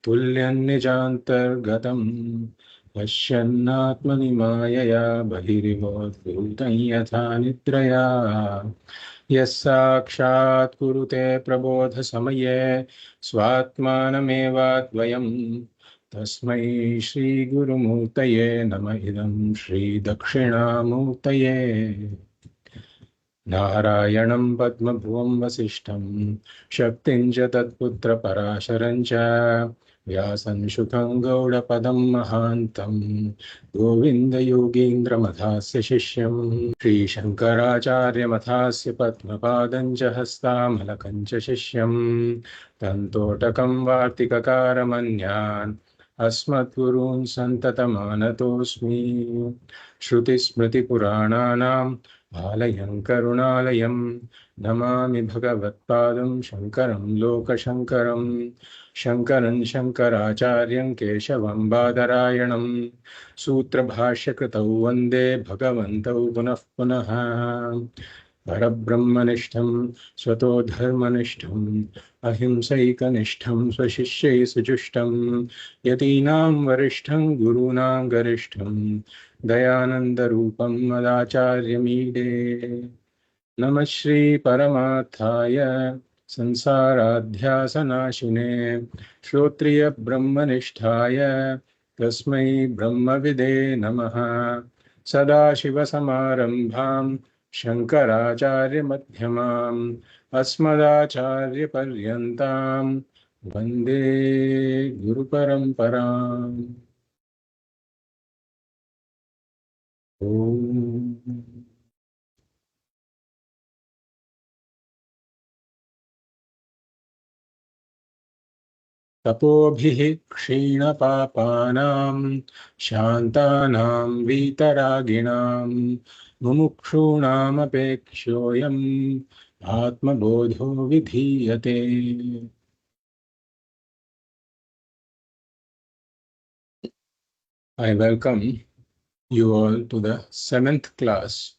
तुल्यन्निजान्तर्गतम् पश्यन्नात्मनि मायया बहिरिवोद्भूतं यथा निद्रया यः साक्षात् कुरुते प्रबोधसमये स्वात्मानमेवाद्वयम् तस्मै श्रीगुरुमूर्तये नम इदं श्रीदक्षिणामूर्तये नारायणं पद्मभुवं वसिष्ठं शक्तिं च तत्पुत्रपराशरं च व्यासं शुकं गौडपदं महान्तं गोविन्दयोगीन्द्रमथास्य शिष्यं श्रीशङ्कराचार्यमथास्य पद्मपादं च हस्तामलकं च शिष्यं तन्तोटकं वार्तिककारमन्यान् अस्मद्गुरून् सन्ततमानतोऽस्मि श्रुतिस्मृतिपुराणानाम् आलयं करुणालयं नमामि भगवत्पादं शङ्करं लोकशङ्करं शङ्करं शङ्कराचार्यं केशवं बादरायणं सूत्रभाष्यकृतौ वन्दे भगवन्तौ पुनः पुनः परब्रह्मनिष्ठं स्वतो धर्मनिष्ठं अहिंसैकनिष्ठं स्वशिष्यैः सुजुष्टं यतीनां वरिष्ठं गुरूणां गरिष्ठं दयानन्दरूपं मदाचार्यमीडे नमः श्रीपरमार्थाय संसाराध्यासनाशिने श्रोत्रियब्रह्मनिष्ठाय तस्मै ब्रह्मविदे नमः सदाशिवसमारम्भां शङ्कराचार्यमध्यमाम् अस्मदाचार्यपर्यन्तां वन्दे गुरुपरम्पराम् तपोभिः क्षीणपापानां शान्तानां वीतरागिणां मुमुक्षूणामपेक्ष्योऽयम् आत्मबोधो विधीयते. I welcome you all to the 7th class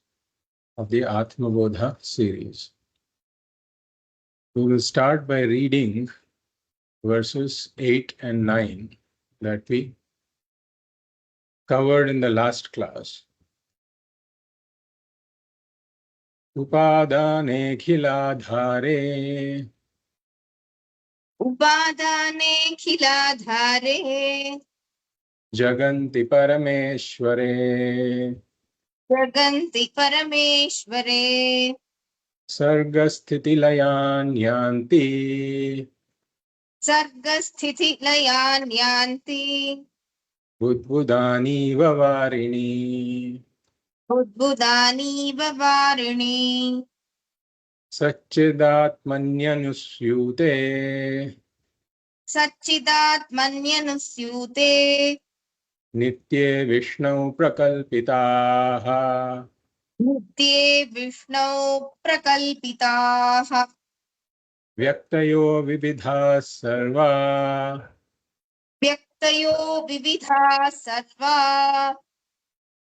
of the Atma Bodha series. We will start by reading verses 8 and 9 that we covered in the last class. Upadhanekhiladhare Jaganti Parameshware Sargasthitilayan yanti Budbudani Vavarini Satchidatmanyanusyute Nitye Vishnu Prakalpitaha Vyaktayo Vividha Sarva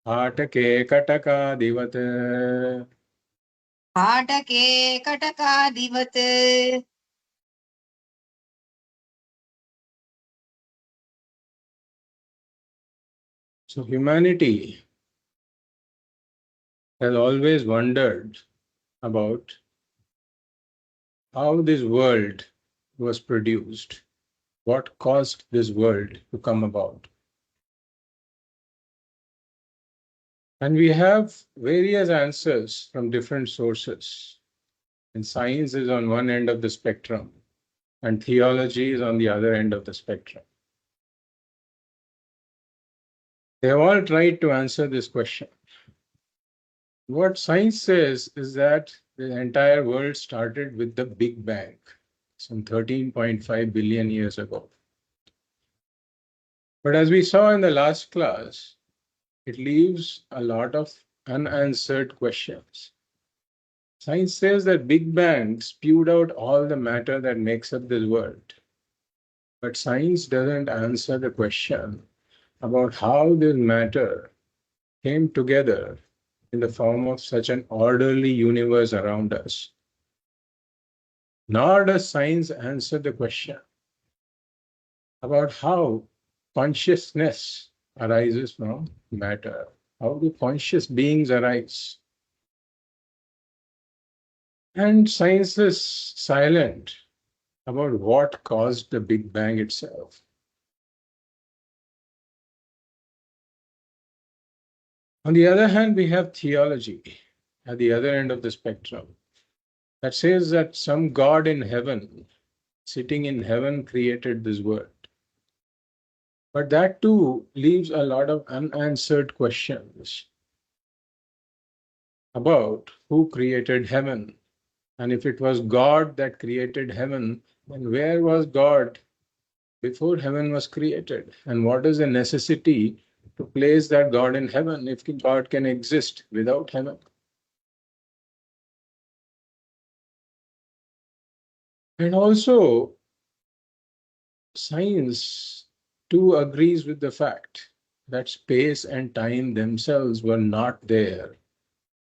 Atake Katakadivat. So humanity has always wondered about how this world was produced, what caused this world to come about. And we have various answers from different sources. And science is on one end of the spectrum, and theology is on the other end of the spectrum. They have all tried to answer this question. What science says is that the entire world started with the Big Bang, some 13.5 billion years ago. But as we saw in the last class, it leaves a lot of unanswered questions. Science says that Big Bang spewed out all the matter that makes up this world. But science doesn't answer the question about how this matter came together in the form of such an orderly universe around us. Nor does science answer the question about how consciousness arises from matter. How do conscious beings arise? And science is silent about what caused the Big Bang itself. On the other hand, we have theology at the other end of the spectrum that says that some God in heaven, sitting in heaven, created this world. But that too leaves a lot of unanswered questions about who created heaven. And if it was God that created heaven, then where was God before heaven was created? And what is the necessity to place that God in heaven if God can exist without heaven? And also, science too agrees with the fact that space and time themselves were not there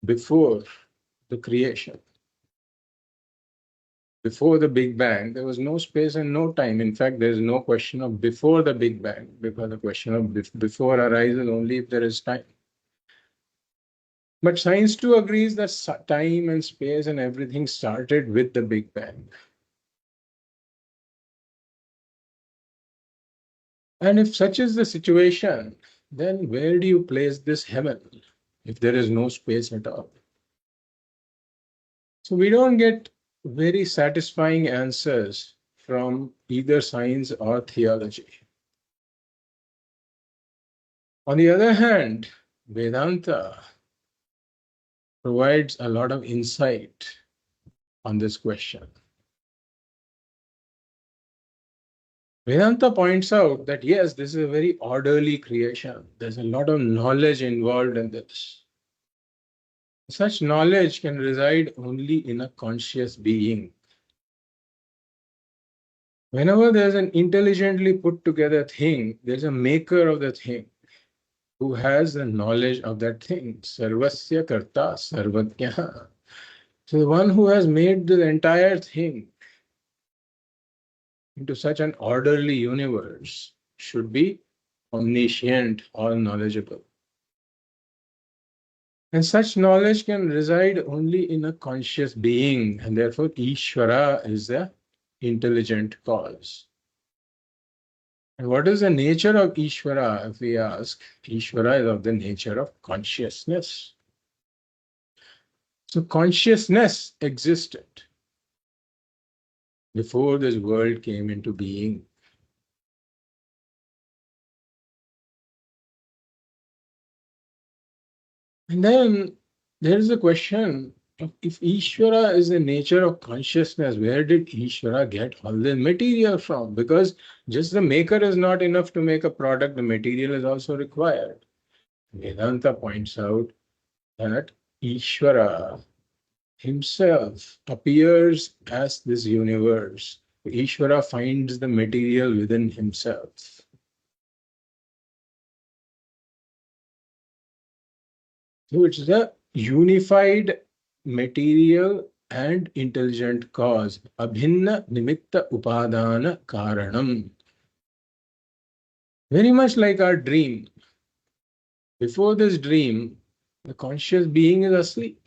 before the creation. Before the Big Bang, there was no space and no time. In fact, there is no question of before the Big Bang, because the question of before arises only if there is time. But science too agrees that time and space and everything started with the Big Bang. And if such is the situation, then where do you place this heaven if there is no space at all? So we don't get very satisfying answers from either science or theology. On the other hand, Vedanta provides a lot of insight on this question. Vedanta points out that yes, this is a very orderly creation. There's a lot of knowledge involved in this. Such knowledge can reside only in a conscious being. Whenever there's an intelligently put together thing, there's a maker of the thing who has the knowledge of that thing. Sarvasya karta sarvajñah. So the one who has made the entire thing into such an orderly universe should be omniscient or knowledgeable. And such knowledge can reside only in a conscious being, and therefore Ishvara is the intelligent cause. And what is the nature of Ishvara? If we ask, Ishvara is of the nature of consciousness. So consciousness existed before this world came into being. And then there is a question of if Ishvara is the nature of consciousness, where did Ishvara get all the material from? Because just the maker is not enough to make a product, the material is also required. Vedanta points out that Ishvara himself appears as this universe. Ishvara finds the material within himself. So it's the unified material and intelligent cause. Abhinna nimitta upadana karanam. Very much like our dream. Before this dream, the conscious being is asleep.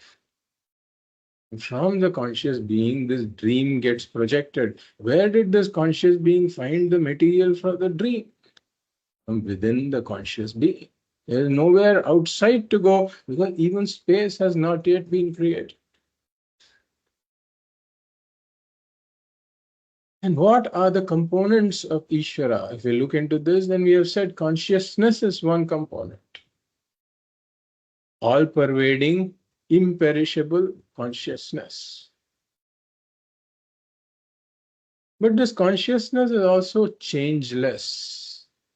From the conscious being, this dream gets projected. Where did this conscious being find the material for the dream? From within the conscious being. There is nowhere outside to go because even space has not yet been created. And what are the components of Ishvara? If we look into this, then we have said consciousness is one component. All-pervading, imperishable consciousness. But this consciousness is also changeless.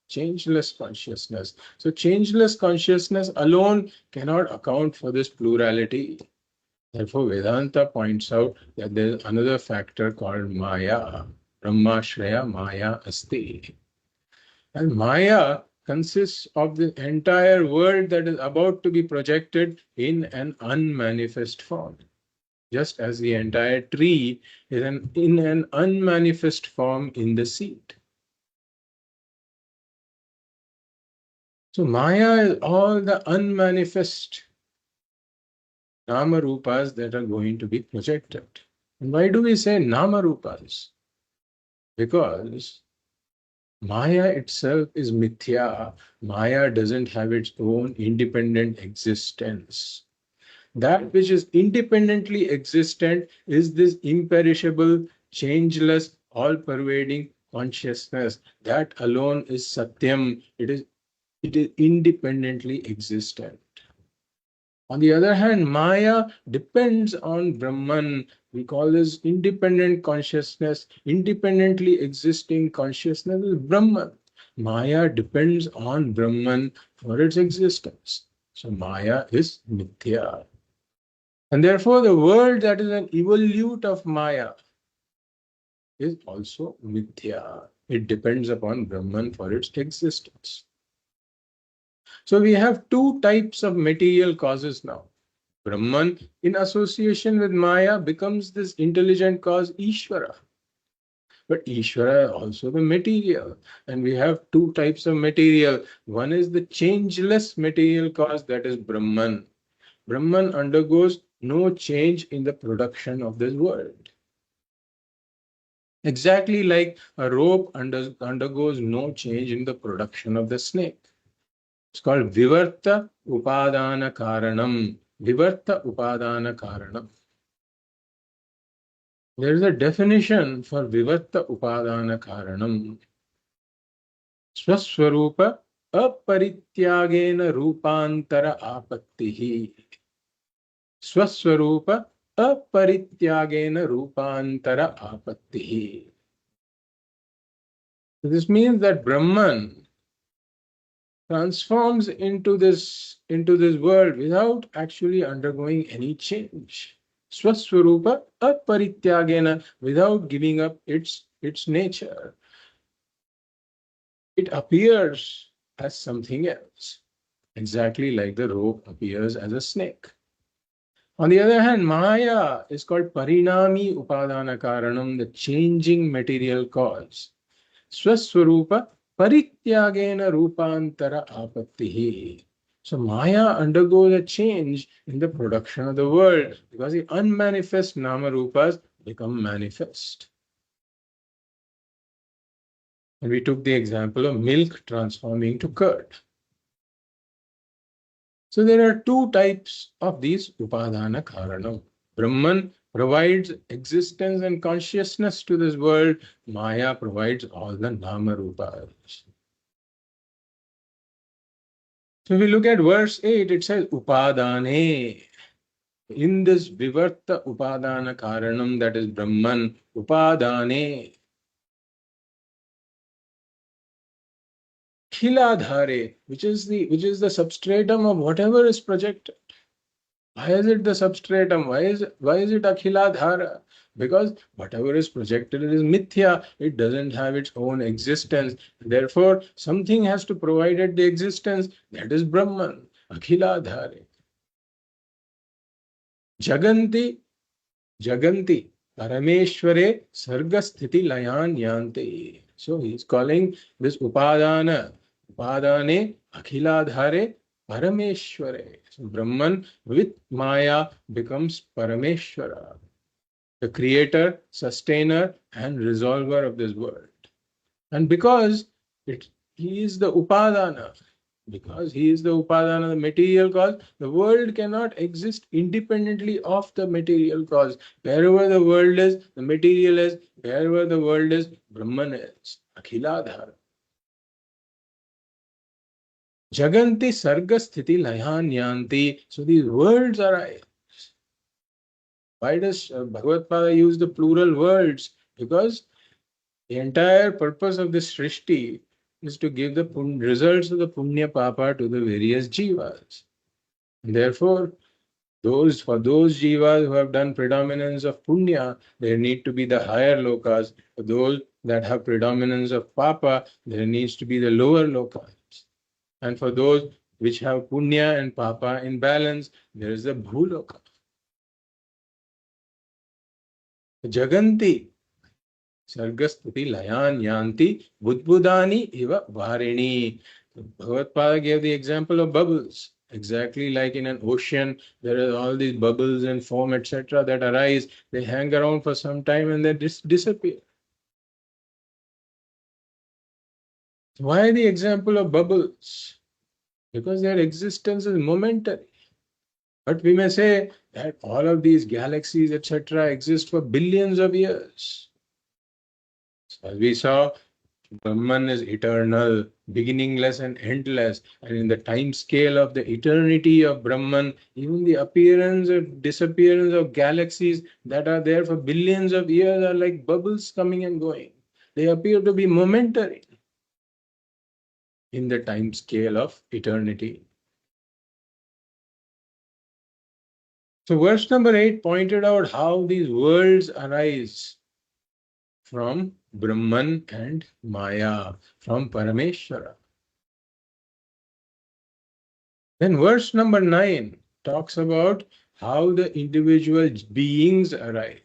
Changeless consciousness. So changeless consciousness alone cannot account for this plurality. Therefore, Vedanta points out that there is another factor called Maya. Brahmashraya Maya Asti. And Maya consists of the entire world that is about to be projected in an unmanifest form. Just as the entire tree is in an unmanifest form in the seed. So Maya is all the unmanifest Nama Rupas that are going to be projected. And why do we say Nama Rupas? Because Maya itself is mithya. Maya doesn't have its own independent existence. That which is independently existent is this imperishable, changeless, all-pervading consciousness. That alone is Satyam. It is independently existent. On the other hand, Maya depends on Brahman. We call this independent consciousness, independently existing consciousness is Brahman. Maya depends on Brahman for its existence. So Maya is Mithya. And therefore, the world that is an evolute of Maya is also Mithya. It depends upon Brahman for its existence. So we have two types of material causes now. Brahman, in association with Maya, becomes this intelligent cause Ishvara. But Ishvara is also the material. And we have two types of material. One is the changeless material cause, that is Brahman. Brahman undergoes no change in the production of this world. Exactly like a rope undergoes no change in the production of the snake. It's called Vivarta Upadana Karanam. Vivarta Upadana Karanam. There is a definition for Vivarta Upadana Karanam. Swaswarupa aparityagena rupantara apattihi. Swaswarupa aparityagena rupantara apattihi. This means that Brahman transforms into this world without actually undergoing any change. Swaswarupa aparityagena, without giving up its nature. It appears as something else, exactly like the rope appears as a snake. On the other hand, Maya is called Parinami Upadana Karanam, the changing material cause. Swaswarupa Parityagena Rupantara Apattihi. So Maya undergoes a change in the production of the world because the unmanifest Nama Rupas become manifest. And we took the example of milk transforming to curd. So there are two types of these Upadana Karanam. Brahman provides existence and consciousness to this world. Maya provides all the Nama Rupas. So if we look at verse 8, it says Upadane. In this Vivarta Upadana Karanam, that is Brahman, Upadane, Khiladhare, which is the substratum of whatever is projected. Why is it the substratum? Why is it Akhiladhara? Because whatever is projected is mithya. It doesn't have its own existence. Therefore, something has to provide it the existence. That is Brahman. Akhiladhare. Jaganti, Jaganti, Parameshware, Sargasthiti Layan Yante. So he's calling this Upadane, Akhiladhare, Parameshware. So Brahman with Maya becomes Parameshwara, the creator, sustainer, and resolver of this world. And he is the Upadana, the material cause, the world cannot exist independently of the material cause. Wherever the world is, the material is. Wherever the world is, Brahman is. Akhiladhara. Jaganti sarga sthiti layan yanti. So these words arise. Why does Bhagavad Pada use the plural words? Because the entire purpose of this Srishti is to give the results of the Punya Papa to the various jivas. And therefore, for those jivas who have done predominance of Punya, there need to be the higher lokas. For those that have predominance of Papa, there needs to be the lower lokas. And for those which have Punya and Papa in balance, there is the Bhuloka. Jaganti Sargastuti Layan Yanti Budbudani Iva Varini. Bhagavad gave the example of bubbles. Exactly like in an ocean, there are all these bubbles and foam, etc., that arise. They hang around for some time and then disappear. Why the example of bubbles? Because their existence is momentary. But we may say that all of these galaxies, etc., exist for billions of years. So as we saw, Brahman is eternal, beginningless and endless. And in the time scale of the eternity of Brahman, even the appearance or disappearance of galaxies that are there for billions of years are like bubbles coming and going. They appear to be momentary in the time scale of eternity. So verse number 8 pointed out how these worlds arise from Brahman and Maya, from Parameshwara. Then verse number 9 talks about how the individual beings arise.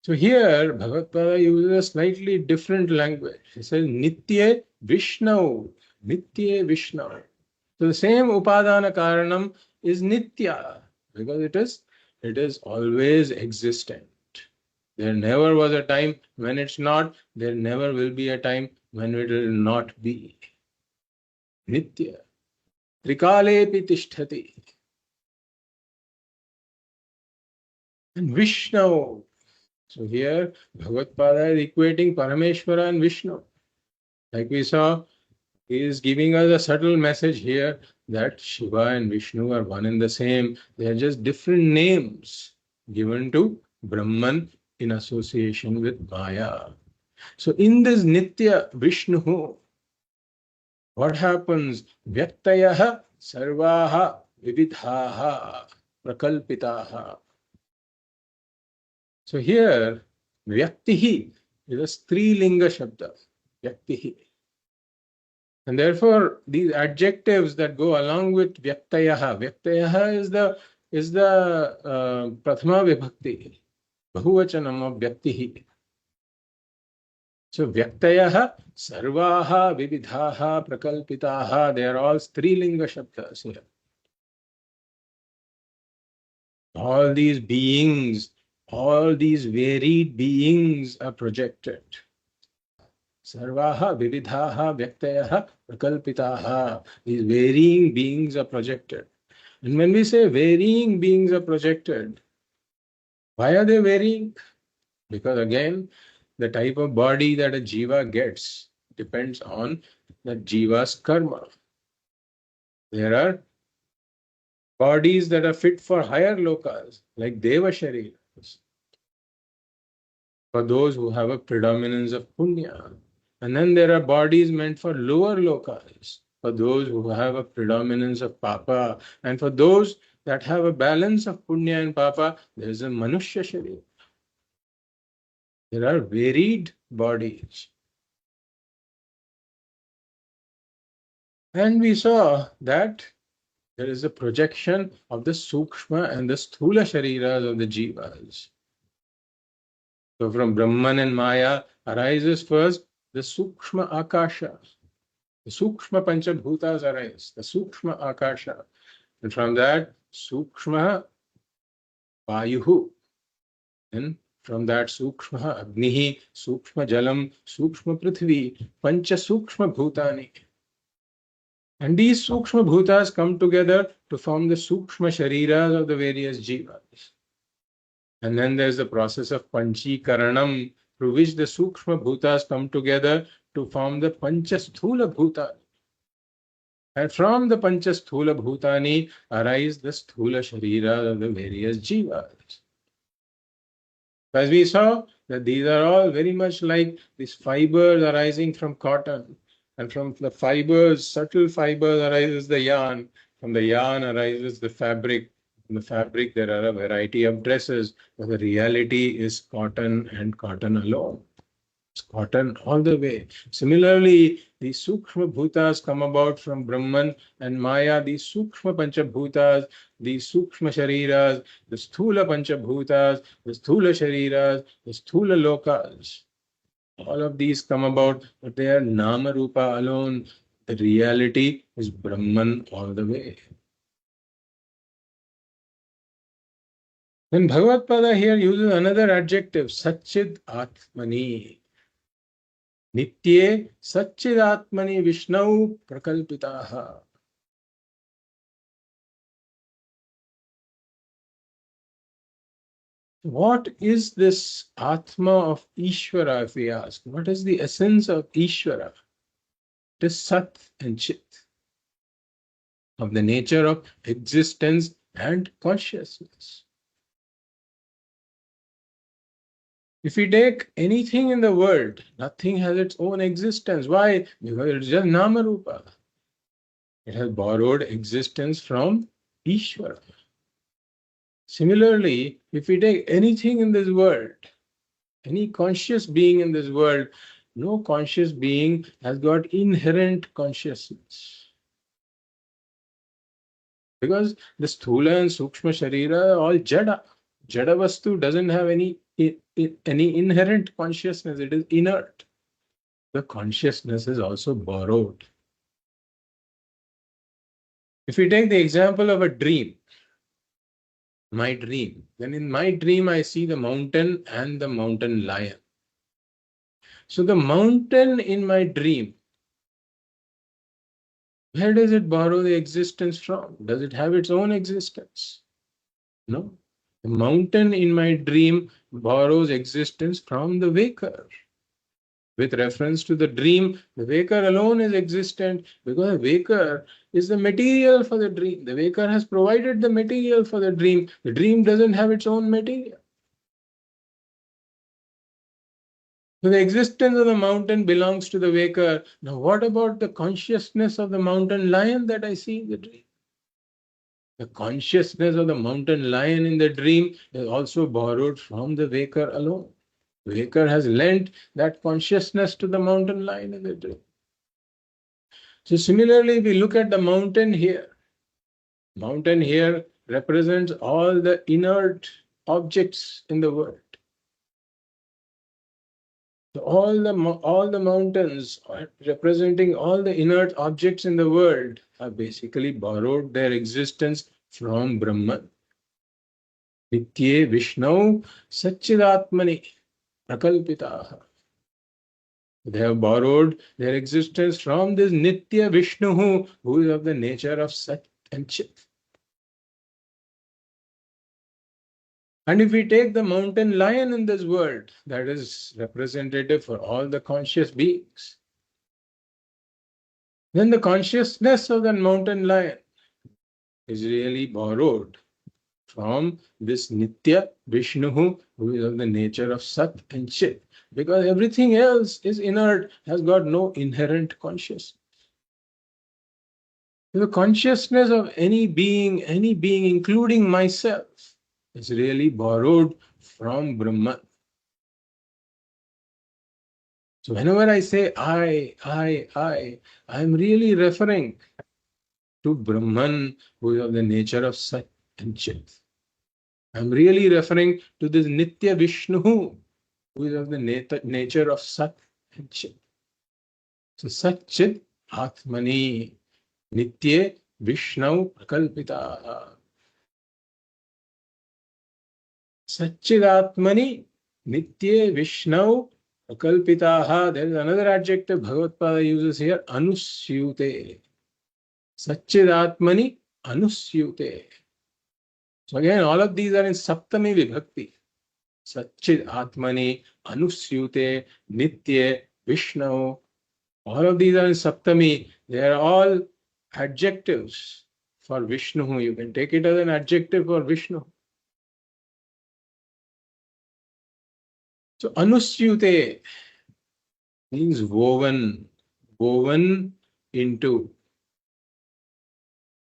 So here Bhagavad uses a slightly different language. He says Nitye Vishnu, Nitye Vishnu. So the same Upadana Karanam is Nitya because it is always existent. There never was a time when it's not, there never will be a time when it will not be. Nitya. Trikalepi tishtati. And Vishnu. So here, Bhagavad is equating Parameshwara and Vishnu. Like we saw, he is giving us a subtle message here that Shiva and Vishnu are one and the same. They are just different names given to Brahman in association with Maya. So in this Nitya Vishnu, what happens? Vyaktayaha sarvaha vividhaha prakalpitaha. So here, Vyaktihi is a Strilinga Shabda. Vyaktihi. And therefore, these adjectives that go along with Vyaktayaha, Vyaktayaha is the Prathama Vibhakti, Bahuvachanam of Vyaktihi. So Vyaktayaha, Sarvaha, Vividhaha, Prakalpitaha, they are all Strilinga Shabdas here. All these beings, all these varied beings are projected. Sarvaha, Vividhaha, Vyaktayaha, Prakalpitaha. These varying beings are projected. And when we say varying beings are projected, why are they varying? Because again, the type of body that a jiva gets depends on the jiva's karma. There are bodies that are fit for higher lokas, like Deva Shariras, for those who have a predominance of punya. And then there are bodies meant for lower lokas, for those who have a predominance of papa. And for those that have a balance of punya and papa, there is a manushya sharira. There are varied bodies. And we saw that there is a projection of the sukshma and the sthula shariras of the jivas. So from Brahman and Maya arises first the sukshma akasha. The sukshma panchabhutas arise, the sukshma akasha. And from that, sukshma vayuhu. And from that, sukshma agnihi, sukshma jalam, sukshma prithvi, pancha sukshma bhutani. And these sukshma bhutas come together to form the sukshma shariras of the various jivas. And then there's the process of panchikaranam, through which the sukshma bhutas come together to form the pancha sthula bhutani. And from the pancha sthula bhutani arise the sthula shariras of the various jivas. As we saw, that these are all very much like these fibers arising from cotton. And from the fibers, subtle fibers, arises the yarn. From the yarn arises the fabric. In the fabric, there are a variety of dresses, but the reality is cotton and cotton alone. It's cotton all the way. Similarly, the Sukshma Bhutas come about from Brahman and Maya, the Sukshma Panchabhutas, the Sukshma Shariras, the Sthula Panchabhutas, the Sthula Shariras, the Sthula Lokas. All of these come about, but they are Nama Rupa alone. The reality is Brahman all the way. Then Bhagavad Pada here uses another adjective, Satchid Atmani. Nitye Satchid Atmani Vishnau Prakalpitaha. What is this Atma of Ishvara, if we ask? What is the essence of Ishvara? It is Sat and Chit, of the nature of existence and consciousness. If we take anything in the world, nothing has its own existence. Why? Because it's just Namarupa. It has borrowed existence from Ishvara. Similarly, if we take anything in this world, any conscious being in this world, no conscious being has got inherent consciousness. Because the Sthula and Sukshma Sharira are all Jada. Jada Vastu doesn't have any inherent consciousness, it is inert. The consciousness is also borrowed. If we take the example of a dream, my dream, then in my dream I see the mountain and the mountain lion. So the mountain in my dream, where does it borrow the existence from? Does it have its own existence? No. The mountain in my dream borrows existence from the waker. With reference to the dream, the waker alone is existent because the waker is the material for the dream. The waker has provided the material for the dream. The dream doesn't have its own material. So the existence of the mountain belongs to the waker. Now, what about the consciousness of the mountain lion that I see in the dream? The consciousness of the mountain lion in the dream is also borrowed from the waker alone. The waker has lent that consciousness to the mountain lion in the dream. So similarly, we look at the mountain here. Mountain here represents all the inert objects in the world. So all the mountains representing all the inert objects in the world have basically borrowed their existence from Brahman. Nitye Vishnau Satchidatmani Prakalpitaha. They have borrowed their existence from this Nitya Vishnu who is of the nature of Sat and Chit. And if we take the mountain lion in this world, that is representative for all the conscious beings, then the consciousness of the mountain lion is really borrowed from this Nitya Vishnu who is of the nature of Sat and Chit. Because everything else is inert, has got no inherent consciousness. The consciousness of any being, including myself, is really borrowed from Brahman. So whenever I say I am really referring to Brahman who is of the nature of Sat and Chit. I'm really referring to this Nitya Vishnu who is of the nature of Sat and Chit. So Sat Chit Atmani Nitye Vishnau Prakalpita. Satchidatmani Nitye Vishnau Prakalpitaha. There is another adjective Bhagavad Pada uses here, Anusyute. Satchidatmani Anusyute. So again, all of these are in Saptami Vibhakti. Satchid Atmani, Anusyute, Nitye, Vishnu. All of these are in Saptami. They are all adjectives for Vishnu. You can take it as an adjective for Vishnu. So Anusyute means woven, woven into,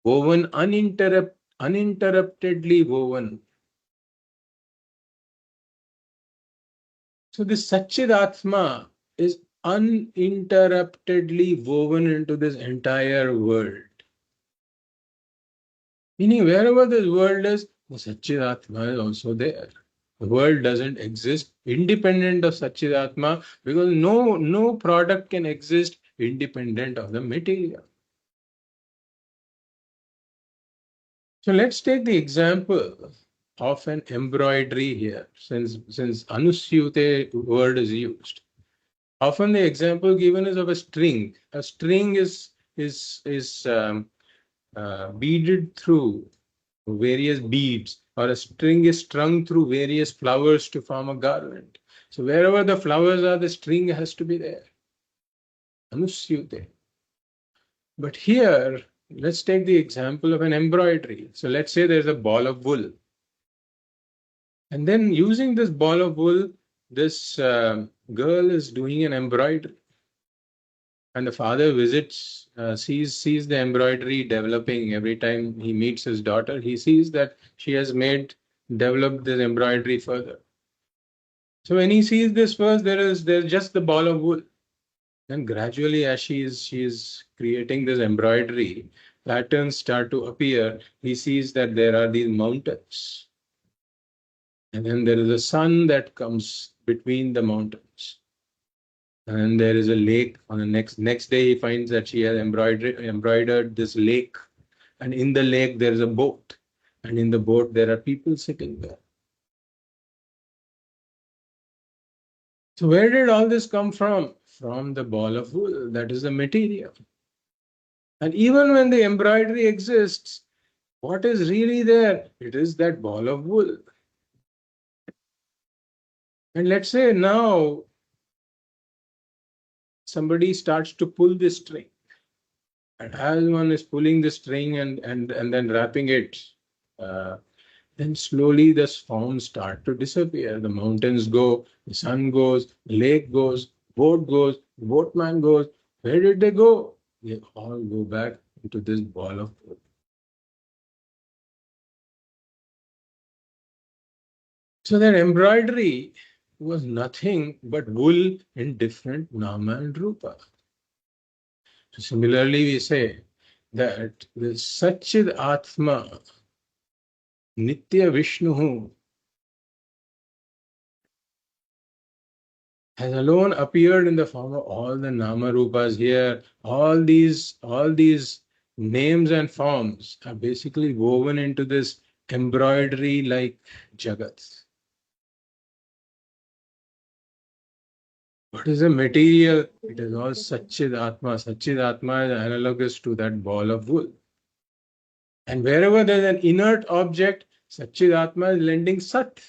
woven uninterruptedly woven. So this Satchidatma is uninterruptedly woven into this entire world. Meaning wherever this world is, the Satchidatma is also there. The world doesn't exist independent of Satchidatma because no product can exist independent of the material. So let's take the example of an embroidery here, since Anusyute word is used. Often the example given is of a string. A string is beaded through various beads, or a string is strung through various flowers to form a garland. So wherever the flowers are, the string has to be there. Anusyute. But here, let's take the example of an embroidery. So let's say there's a ball of wool. And then using this ball of wool, this girl is doing an embroidery. And the father visits, sees the embroidery developing every time he meets his daughter. He sees that she has developed this embroidery further. So when he sees this first, there's just the ball of wool. And gradually, as she is creating this embroidery, patterns start to appear. He sees that there are these mountains. And then there is a sun that comes between the mountains. And there is a lake. On the next day, he finds that she has embroidered this lake. And in the lake, there is a boat. And in the boat, there are people sitting there. So where did all this come from? From the ball of wool. That is the material. And even when the embroidery exists, what is really there? It is that ball of wool. And let's say now somebody starts to pull this string. And as one is pulling the string and then wrapping it, uh, then slowly the forms start to disappear. The mountains go, the sun goes, the lake goes, the boatman goes. Where did they go? They all go back into this ball of wool. So that embroidery was nothing but wool in different nama and rupa. So similarly, we say that the Satchid Atma, Nitya Vishnu, has alone appeared in the form of all the nama rupas here. All these names and forms are basically woven into this embroidery like Jagat. What is the material? It is all Satchid Atma. Satchid Atma is analogous to that ball of wool. And wherever there is an inert object, Satchid Atma is lending Sat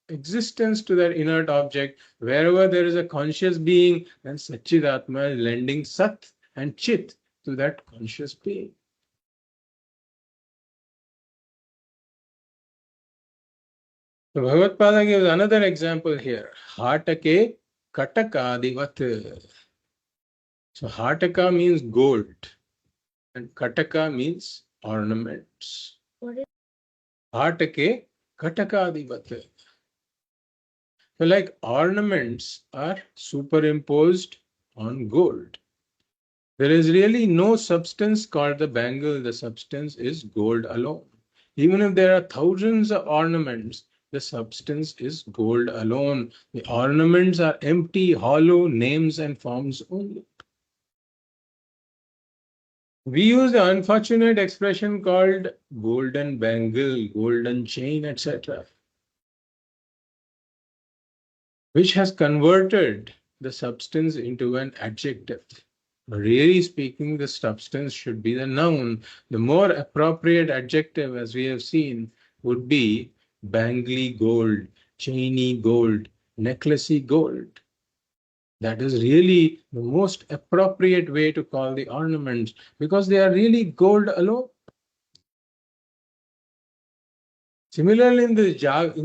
existence to that inert object. Wherever there is a conscious being, then Satchid Atma is lending Sat and Chit to that conscious being. So Bhagavad gives another example here. Hatake Katakadivat. So Hataka means gold and Kataka means ornaments. Hatake Katakadivat. So like ornaments are superimposed on gold. There is really no substance called the bangle. The substance is gold alone. Even if there are thousands of ornaments, the substance is gold alone. The ornaments are empty, hollow names and forms only. We use the unfortunate expression called golden bangle, golden chain, etc., which has converted the substance into an adjective. Really speaking, the substance should be the noun. The more appropriate adjective, as we have seen, would be bangly gold, chainy gold, necklacey gold. That is really the most appropriate way to call the ornaments because they are really gold alone. Similarly, in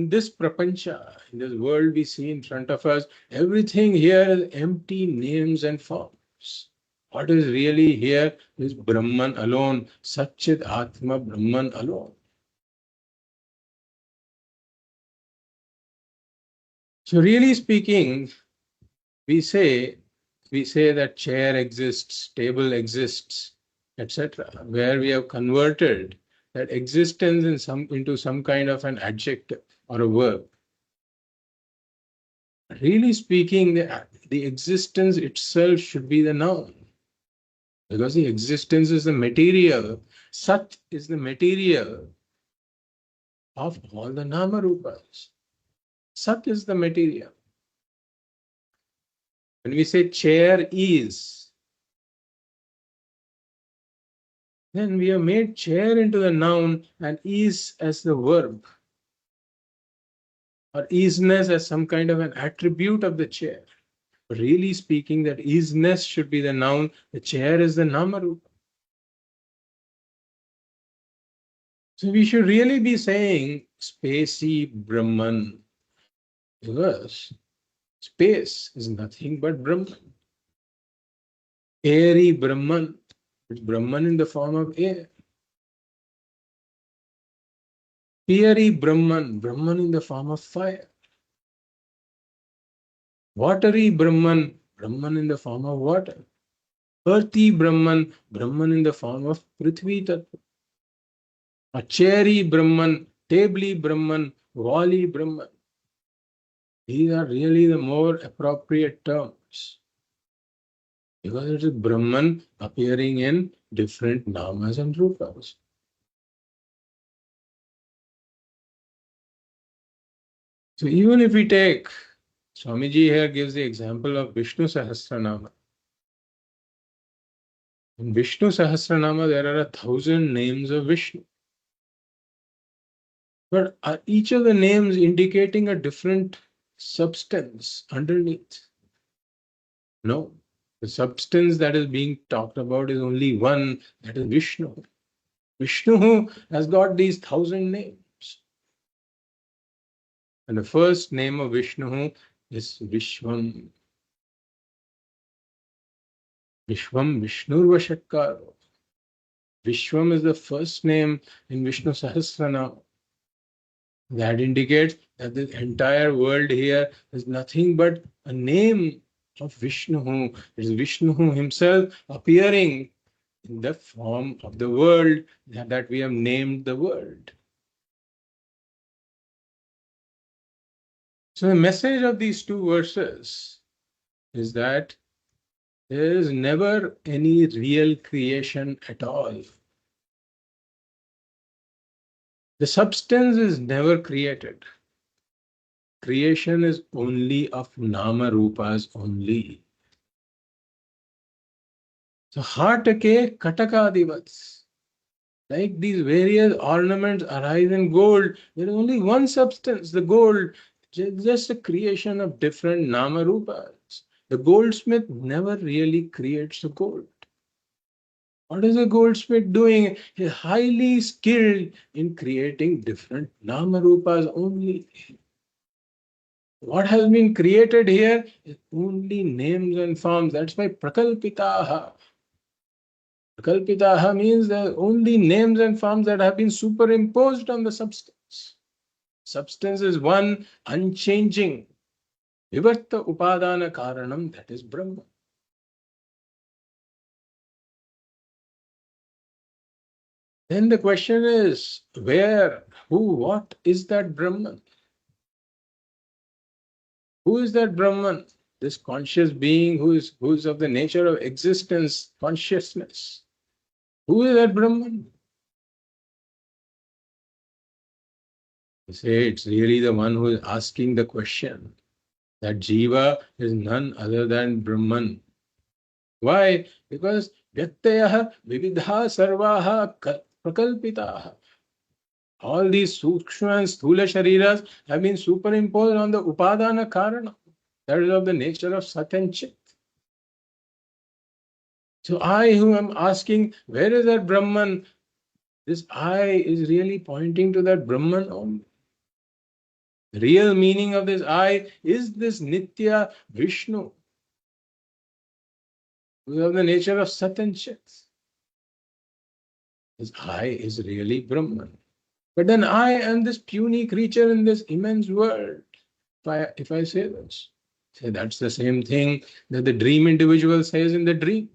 this prapancha, in this world we see in front of us, everything here is empty names and forms. What is really here is Brahman alone, Satchit Atma Brahman alone. So really speaking, we say that chair exists, table exists, etc., where we have converted that existence into some kind of an adjective or a verb. Really speaking, the existence itself should be the noun. Because the existence is the material. Sat is the material of all the nama rupas. Sat is the material. When we say chair is, then we have made chair into the noun and is as the verb, or isness as some kind of an attribute of the chair. Really speaking, that isness should be the noun, the chair is the namarupa. So we should really be saying spacey Brahman, because space is nothing but Brahman. Airy Brahman, it's Brahman in the form of air. Fiery Brahman, Brahman in the form of fire. Watery Brahman, Brahman in the form of water. Earthy Brahman, Brahman in the form of Prithvi Tattva. A cherry Brahman, tably Brahman, wally Brahman. These are really the more appropriate terms, because it is Brahman appearing in different namas and rupas. So even if we take, Swamiji here gives the example of Vishnu Sahasranama. In Vishnu Sahasranama, there are 1,000 names of Vishnu. But are each of the names indicating a different substance underneath? No. The substance that is being talked about is only one, that is Vishnu. Vishnu has got these 1,000 names. And the first name of Vishnu is Vishwam. Vishwam Vishnurva Shakkaro. Vishwam is the first name in Vishnu Sahasranama. That indicates that the entire world here is nothing but a name of Vishnu. It is Vishnu himself appearing in the form of the world that we have named the world. So the message of these two verses is that there is never any real creation at all. The substance is never created. Creation is only of nama rupas only. So hatake katakadivats, like these various ornaments arise in gold, there is only one substance, the gold, just a creation of different nama rupas. The goldsmith never really creates the gold. What is a goldsmith doing? He's highly skilled in creating different nama rupas only. What has been created here is only names and forms. That's why prakalpitaha. Prakalpitaha means there are only names and forms that have been superimposed on the substance. Substance is one, unchanging. Vivarta upadana karanam, that is Brahman. Then the question is, where, who, what is that Brahman? Who is that Brahman? This conscious being who is of the nature of existence, consciousness. Who is that Brahman? You say it's really the one who is asking the question. That Jiva is none other than Brahman. Why? Because Vyaktayah Vividha Sarvaha Prakalpitaha. All these Sukshma and Sthula Shariras have been superimposed on the Upadana Karana. That is of the nature of Sat and Chit. So I who am asking, where is that Brahman? This I is really pointing to that Brahman only. The real meaning of this I is this Nitya Vishnu, who is of the nature of Sat and Chit. This I is really Brahman. But then I am this puny creature in this immense world. If I say this, say that's the same thing that the dream individual says in the dream.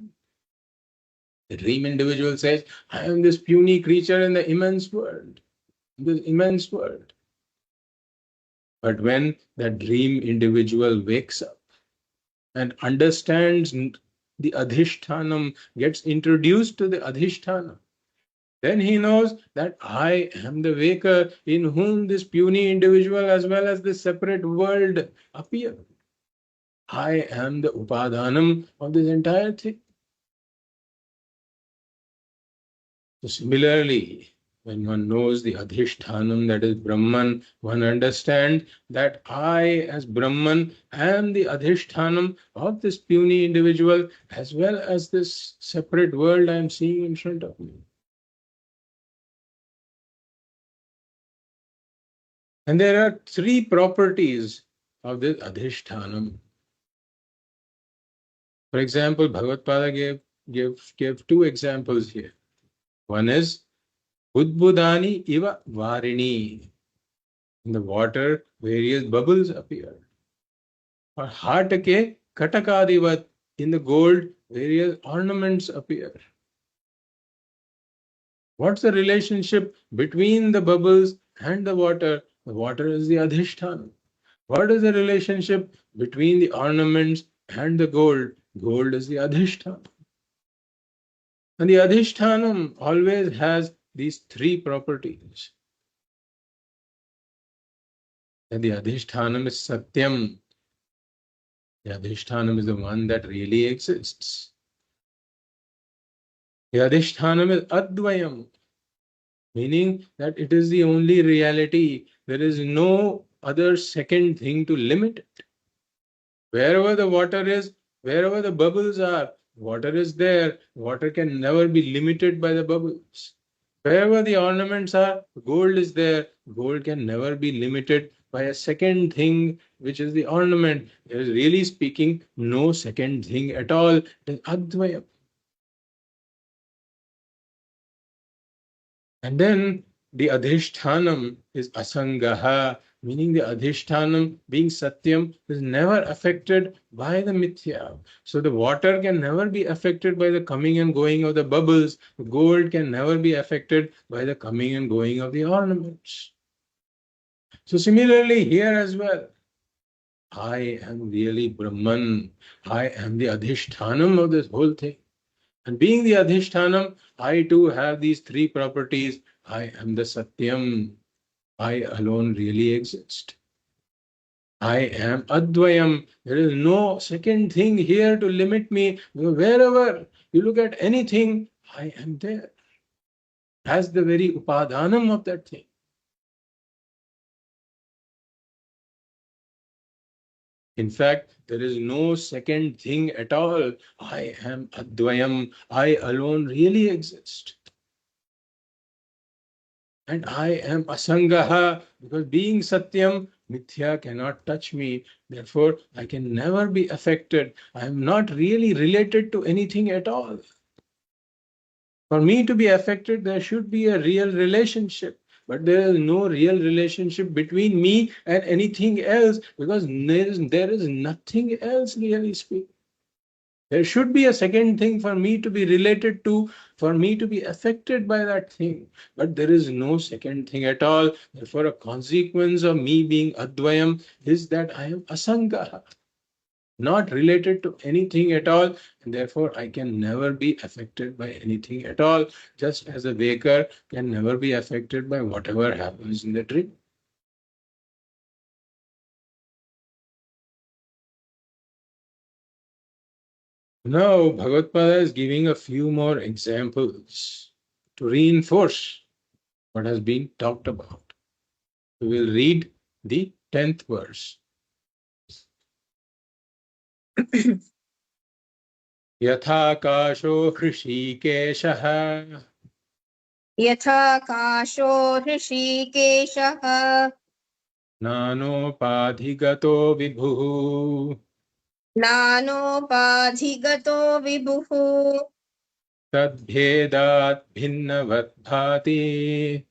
The dream individual says, I am this puny creature in the immense world. This immense world. But when that dream individual wakes up and understands the adhishthanam, gets introduced to the adhishthanam, then he knows that I am the waker in whom this puny individual as well as this separate world appear. I am the upadhanam of this entire thing. So similarly, when one knows the adhishthanam, that is Brahman, one understands that I, as Brahman, am the adhishthanam of this puny individual as well as this separate world I am seeing in front of me. And there are three properties of this adhishthanam. For example, Bhagavad gave two examples here. One is Budbudani iva varini. In the water, various bubbles appear. Or Hatake katakadivat. In the gold, various ornaments appear. What's the relationship between the bubbles and the water? The water is the adhishthanam. What is the relationship between the ornaments and the gold? Gold is the adhishthanam. And the adhishthanam always has these three properties. And the adhishthanam is satyam. The adhishthanam is the one that really exists. The adhishthanam is advayam, meaning that it is the only reality. There is no other second thing to limit it. Wherever the water is, wherever the bubbles are, water is there. Water can never be limited by the bubbles. Wherever the ornaments are, gold is there. Gold can never be limited by a second thing, which is the ornament. There is, really speaking, no second thing at all. It is Advaya. And then the Adhishthanam is Asangaha, meaning the Adhishthanam, being Satyam, is never affected by the Mithya. So the water can never be affected by the coming and going of the bubbles. The gold can never be affected by the coming and going of the ornaments. So similarly here as well, I am really Brahman. I am the Adhishthanam of this whole thing. And being the Adhishthanam, I too have these three properties. I am the Satyam. I alone really exist. I am Advayam. There is no second thing here to limit me. Wherever you look at anything, I am there. As the very Upadhanam of that thing. In fact, there is no second thing at all. I am Advayam. I alone really exist. And I am Asangaha, because being Satyam, Mithya cannot touch me. Therefore, I can never be affected. I am not really related to anything at all. For me to be affected, there should be a real relationship. But there is no real relationship between me and anything else, because there is nothing else, really speaking. There should be a second thing for me to be related to, for me to be affected by that thing. But there is no second thing at all. Therefore, a consequence of me being Advayam is that I am Asangaha, not related to anything at all. And therefore, I can never be affected by anything at all, just as a waker can never be affected by whatever happens in the dream. Now, Bhagavad is giving a few more examples to reinforce what has been talked about. We will read the 10th verse. Yathakasho Hrishikeshah यथाकाशो हृषीकेशः Nanopadhigato Vibhuः नानोपाधिगतो विभुः Tadbhedat Bhinnavad Bhati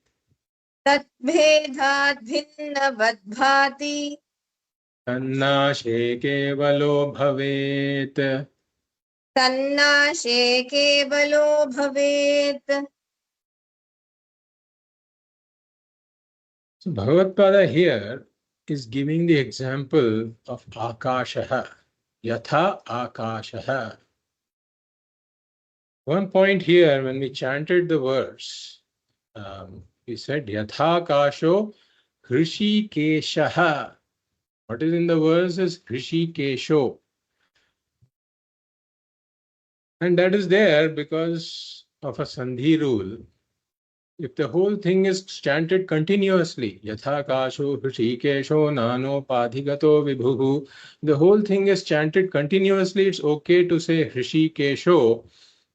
तद्भेदाद् भिन्नवद्भाति Tannashe Kevalo Bhavet. तन्नाशे केवलो भवेत्. So Bhagavad here is giving the example of akashaha, yatha akashaha. One point here, when we chanted the verse, we said yatha kasho hrishikeshaha. What is in the verse is hrishikesho. And that is there because of a sandhi rule. If the whole thing is chanted continuously, yatha kasho hrishikesho nano padhigato vibhuhu, the whole thing is chanted continuously, it's okay to say hrishikesho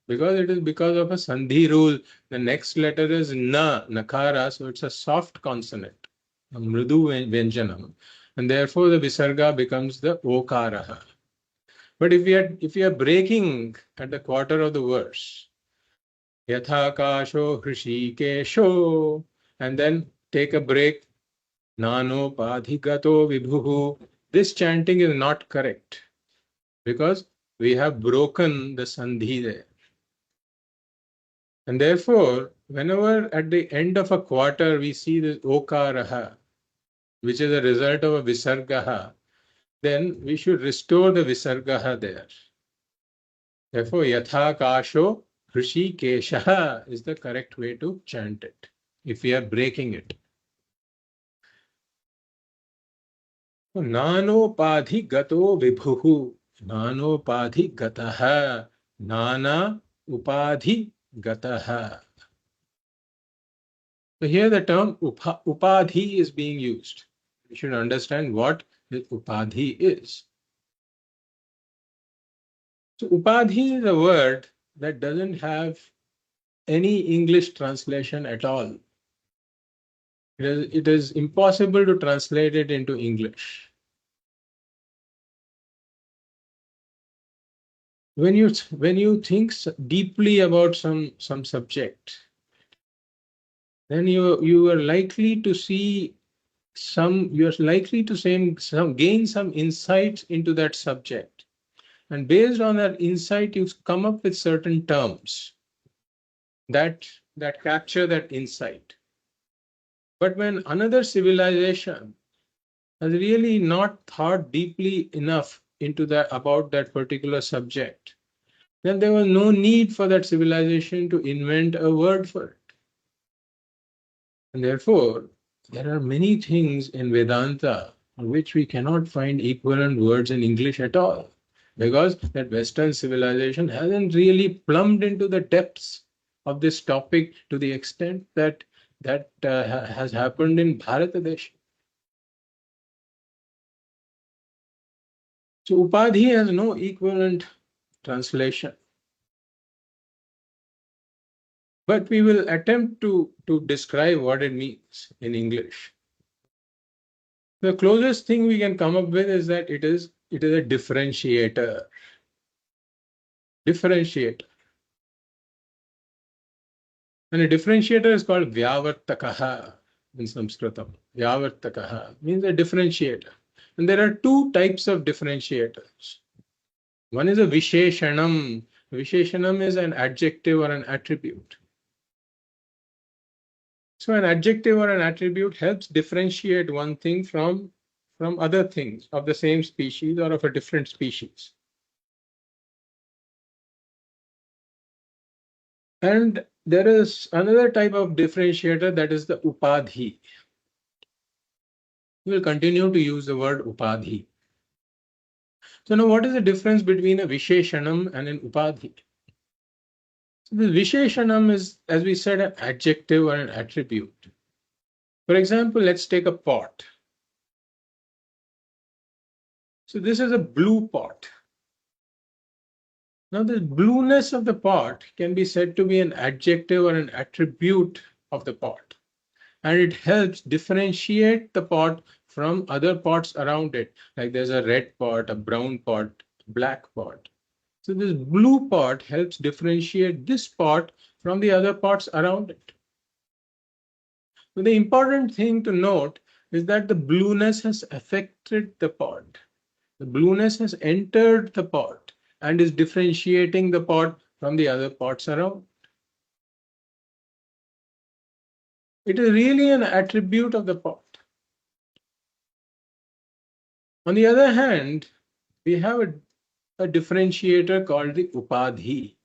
because it is because of a sandhi rule. The next letter is na, nakara, so it's a soft consonant, a mridu vyanjanam, and therefore the visarga becomes the okaraha. But if we are breaking at the quarter of the verse, yatha kasho hrishikesho, and then take a break, nano padhigato vibhuhu, this chanting is not correct because we have broken the sandhi there. And therefore, whenever at the end of a quarter we see this okaraha, which is a result of a visargaha, then we should restore the visargaha there. Therefore, yatha kasho hrishikeshaha is the correct way to chant it, if we are breaking it. Nanopadhi gato vibhuhu, nanopadhi gataha, nana upadhi gataha. So here the term upadhi is being used. We should understand what the upadhi is. So upadhi is a word that doesn't have any English translation at all. It is impossible to translate it into English. When you think deeply about some subject, then you are likely to see you're likely to gain some insights into that subject. And based on that insight, you come up with certain terms that capture that insight. But when another civilization has really not thought deeply enough into that about that particular subject, then there was no need for that civilization to invent a word for it. And therefore, there are many things in Vedanta for which we cannot find equivalent words in English at all, because that Western civilization hasn't really plumbed into the depths of this topic to the extent that has happened in Bharatadesh. So Upadhi has no equivalent translation. But we will attempt to describe what it means in English. The closest thing we can come up with is that it is a differentiator. Differentiator. And a differentiator is called Vyavartakaha in Sanskritam. Vyavartakaha means a differentiator. And there are two types of differentiators. One is a Visheshanam. Visheshanam is an adjective or an attribute. So an adjective or an attribute helps differentiate one thing from other things of the same species or of a different species. And there is another type of differentiator, that is the Upadhi. We will continue to use the word Upadhi. So now what is the difference between a Visheshanam and an Upadhi? So the Visheshanam is, as we said, an adjective or an attribute. For example, let's take a pot. So this is a blue pot. Now, the blueness of the pot can be said to be an adjective or an attribute of the pot, and it helps differentiate the pot from other pots around it. Like there's a red pot, a brown pot, black pot. So this blue pot helps differentiate this pot from the other pots around it. So the important thing to note is that the blueness has affected the pot. The blueness has entered the pot and is differentiating the pot from the other pots around. It is really an attribute of the pot. On the other hand, we have a differentiator called the Upadhi.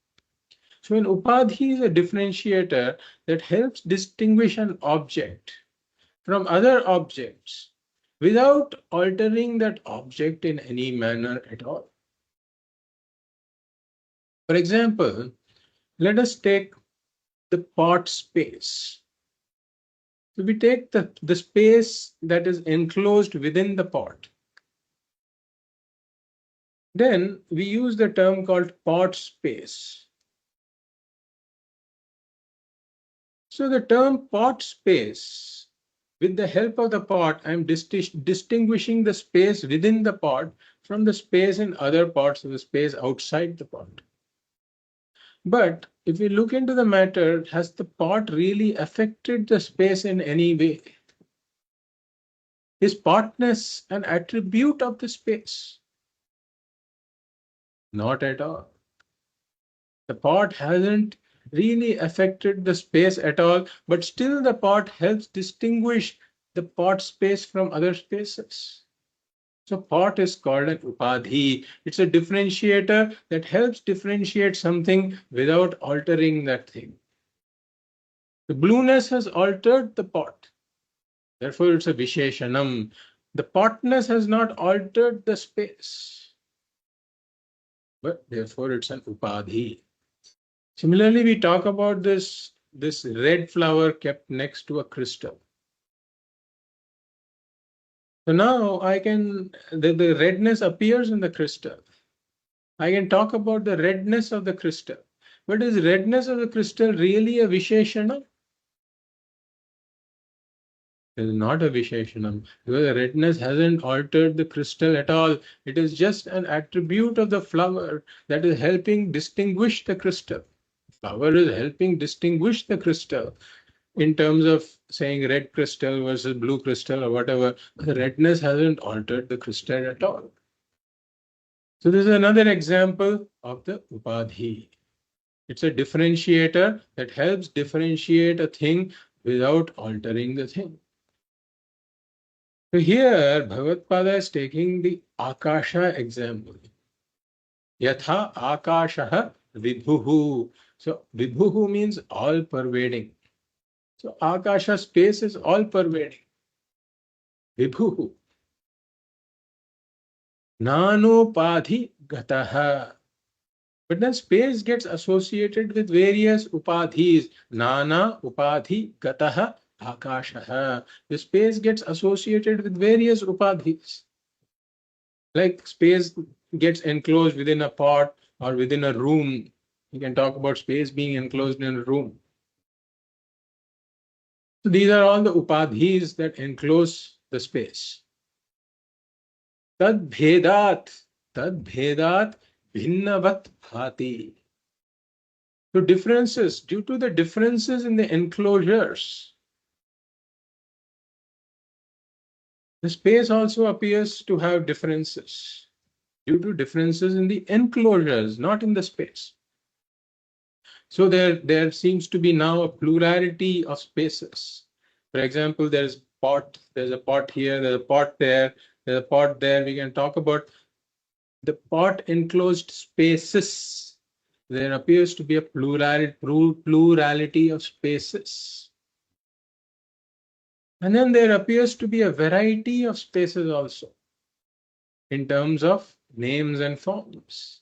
So an Upadhi is a differentiator that helps distinguish an object from other objects without altering that object in any manner at all. For example, let us take the pot space. So we take the space that is enclosed within the pot. Then we use the term called pot space. So the term pot space, with the help of the pot, I am distinguishing the space within the pot from the space in other parts of the space outside the pot. But if we look into the matter, has the pot really affected the space in any way? Is potness an attribute of the space? Not at all. The pot hasn't really affected the space at all, but still the pot helps distinguish the pot space from other spaces. So pot is called an upadhi. It's a differentiator that helps differentiate something without altering that thing. The blueness has altered the pot. Therefore, it's a visheshanam. The potness has not altered the space, but therefore it's an upadhi. Similarly, we talk about this red flower kept next to a crystal. So now the redness appears in the crystal. I can talk about the redness of the crystal. But is redness of the crystal really a visheshana? It is not a visheshanam, because the redness hasn't altered the crystal at all. It is just an attribute of the flower that is helping distinguish the crystal. Flower is helping distinguish the crystal in terms of saying red crystal versus blue crystal or whatever. The redness hasn't altered the crystal at all. So this is another example of the upadhi. It's a differentiator that helps differentiate a thing without altering the thing. So here, Bhagavad is taking the Akasha example. Yatha Akashaha Vibhuhu. So Vibhuhu means all-pervading. So Akasha space is all-pervading. Vibhuhu. Nanopadhi Gataha. But then space gets associated with various upadhis. Nana Upadhi Gataha Akashaha. The space gets associated with various upadhis. Like space gets enclosed within a pot or within a room. You can talk about space being enclosed in a room. So these are all the upadhis that enclose the space. Tad bhedat bhinnavat bhati. So differences, due to the differences in the enclosures, the space also appears to have differences due to differences in the enclosures, not in the space. So there seems to be now a plurality of spaces. For example, there's a pot here, there's a pot there, there's a pot there. We can talk about the pot enclosed spaces. There appears to be a plurality of spaces. And then there appears to be a variety of spaces also in terms of names and forms.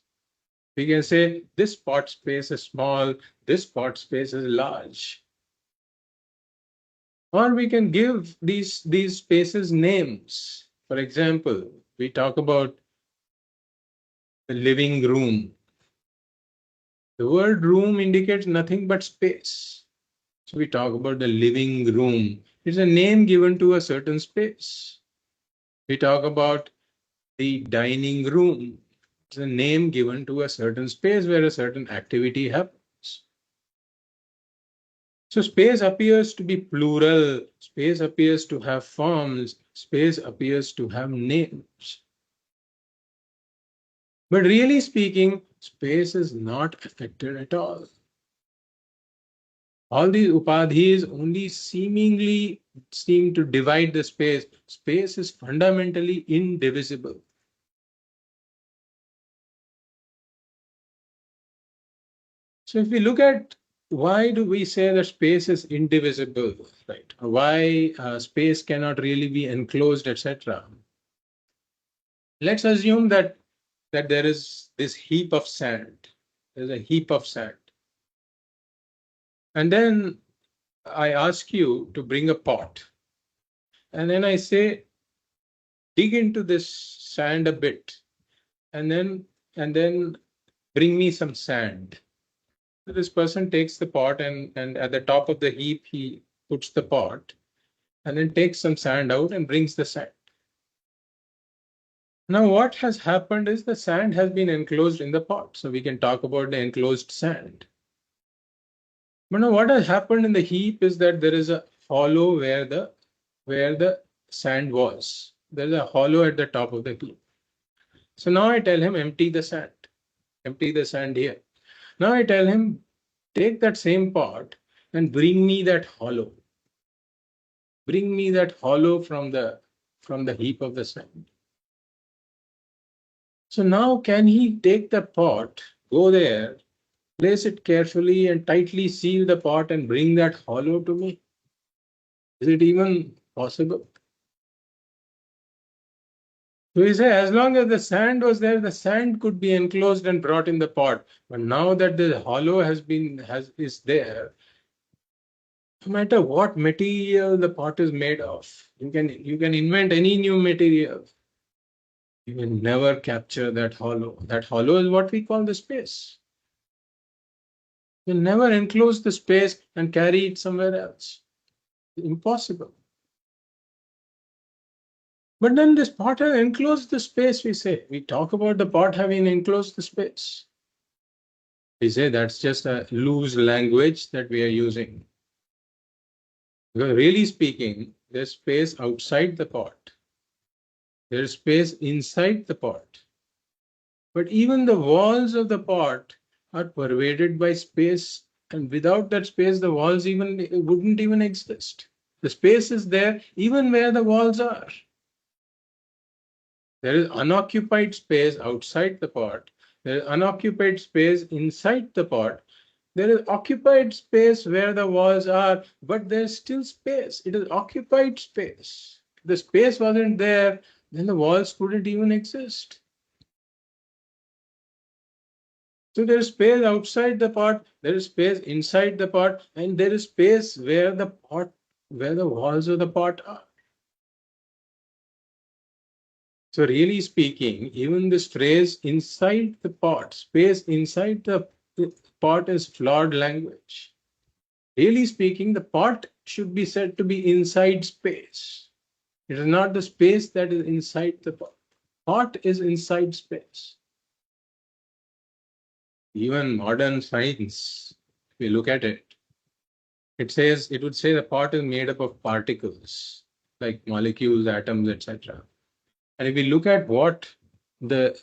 We can say this pot space is small, this pot space is large. Or we can give these spaces names. For example, we talk about the living room. The word room indicates nothing but space. So we talk about the living room. It's a name given to a certain space. We talk about the dining room. It's a name given to a certain space where a certain activity happens. So space appears to be plural. Space appears to have forms. Space appears to have names. But really speaking, space is not affected at all. All these upadhis only seemingly seem to divide the space. Space is fundamentally indivisible. So if we look at why do we say that space is indivisible, right? Why space cannot really be enclosed, etc. Let's assume that there is this heap of sand. There's a heap of sand. And then I ask you to bring a pot. And then I say, dig into this sand a bit. And then bring me some sand. So this person takes the pot and at the top of the heap, he puts the pot and then takes some sand out and brings the sand. Now, what has happened is the sand has been enclosed in the pot. So we can talk about the enclosed sand. But now what has happened in the heap is that there is a hollow where the sand was. There is a hollow at the top of the heap. So now I tell him empty the sand. Empty the sand here. Now I tell him take that same pot and bring me that hollow. Bring me that hollow from the heap of the sand. So now can he take the pot, go there, place it carefully and tightly seal the pot and bring that hollow to me? Is it even possible? So he said, as long as the sand was there, the sand could be enclosed and brought in the pot. But now that the hollow is there, no matter what material the pot is made of, you can invent any new material. You will never capture that hollow. That hollow is what we call the space. You'll never enclose the space and carry it somewhere else. Impossible. But then this pot has enclosed the space, we say. We talk about the pot having enclosed the space. We say that's just a loose language that we are using. Because really speaking, there's space outside the pot. There's space inside the pot. But even the walls of the pot are pervaded by space, and without that space, the walls wouldn't even exist. The space is there even where the walls are. There is unoccupied space outside the pot. There is unoccupied space inside the pot. There is occupied space where the walls are, but there's still space. It is occupied space. If the space wasn't there, then the walls couldn't even exist. So there is space outside the pot, there is space inside the pot, and there is space where the walls of the pot are. So really speaking, even this phrase inside the pot, space inside the pot is flawed language. Really speaking, the pot should be said to be inside space. It is not the space that is inside the pot. Pot is inside space. Even modern science, if we look at it, it would say the pot is made up of particles like molecules, atoms, etc. And if we look at what the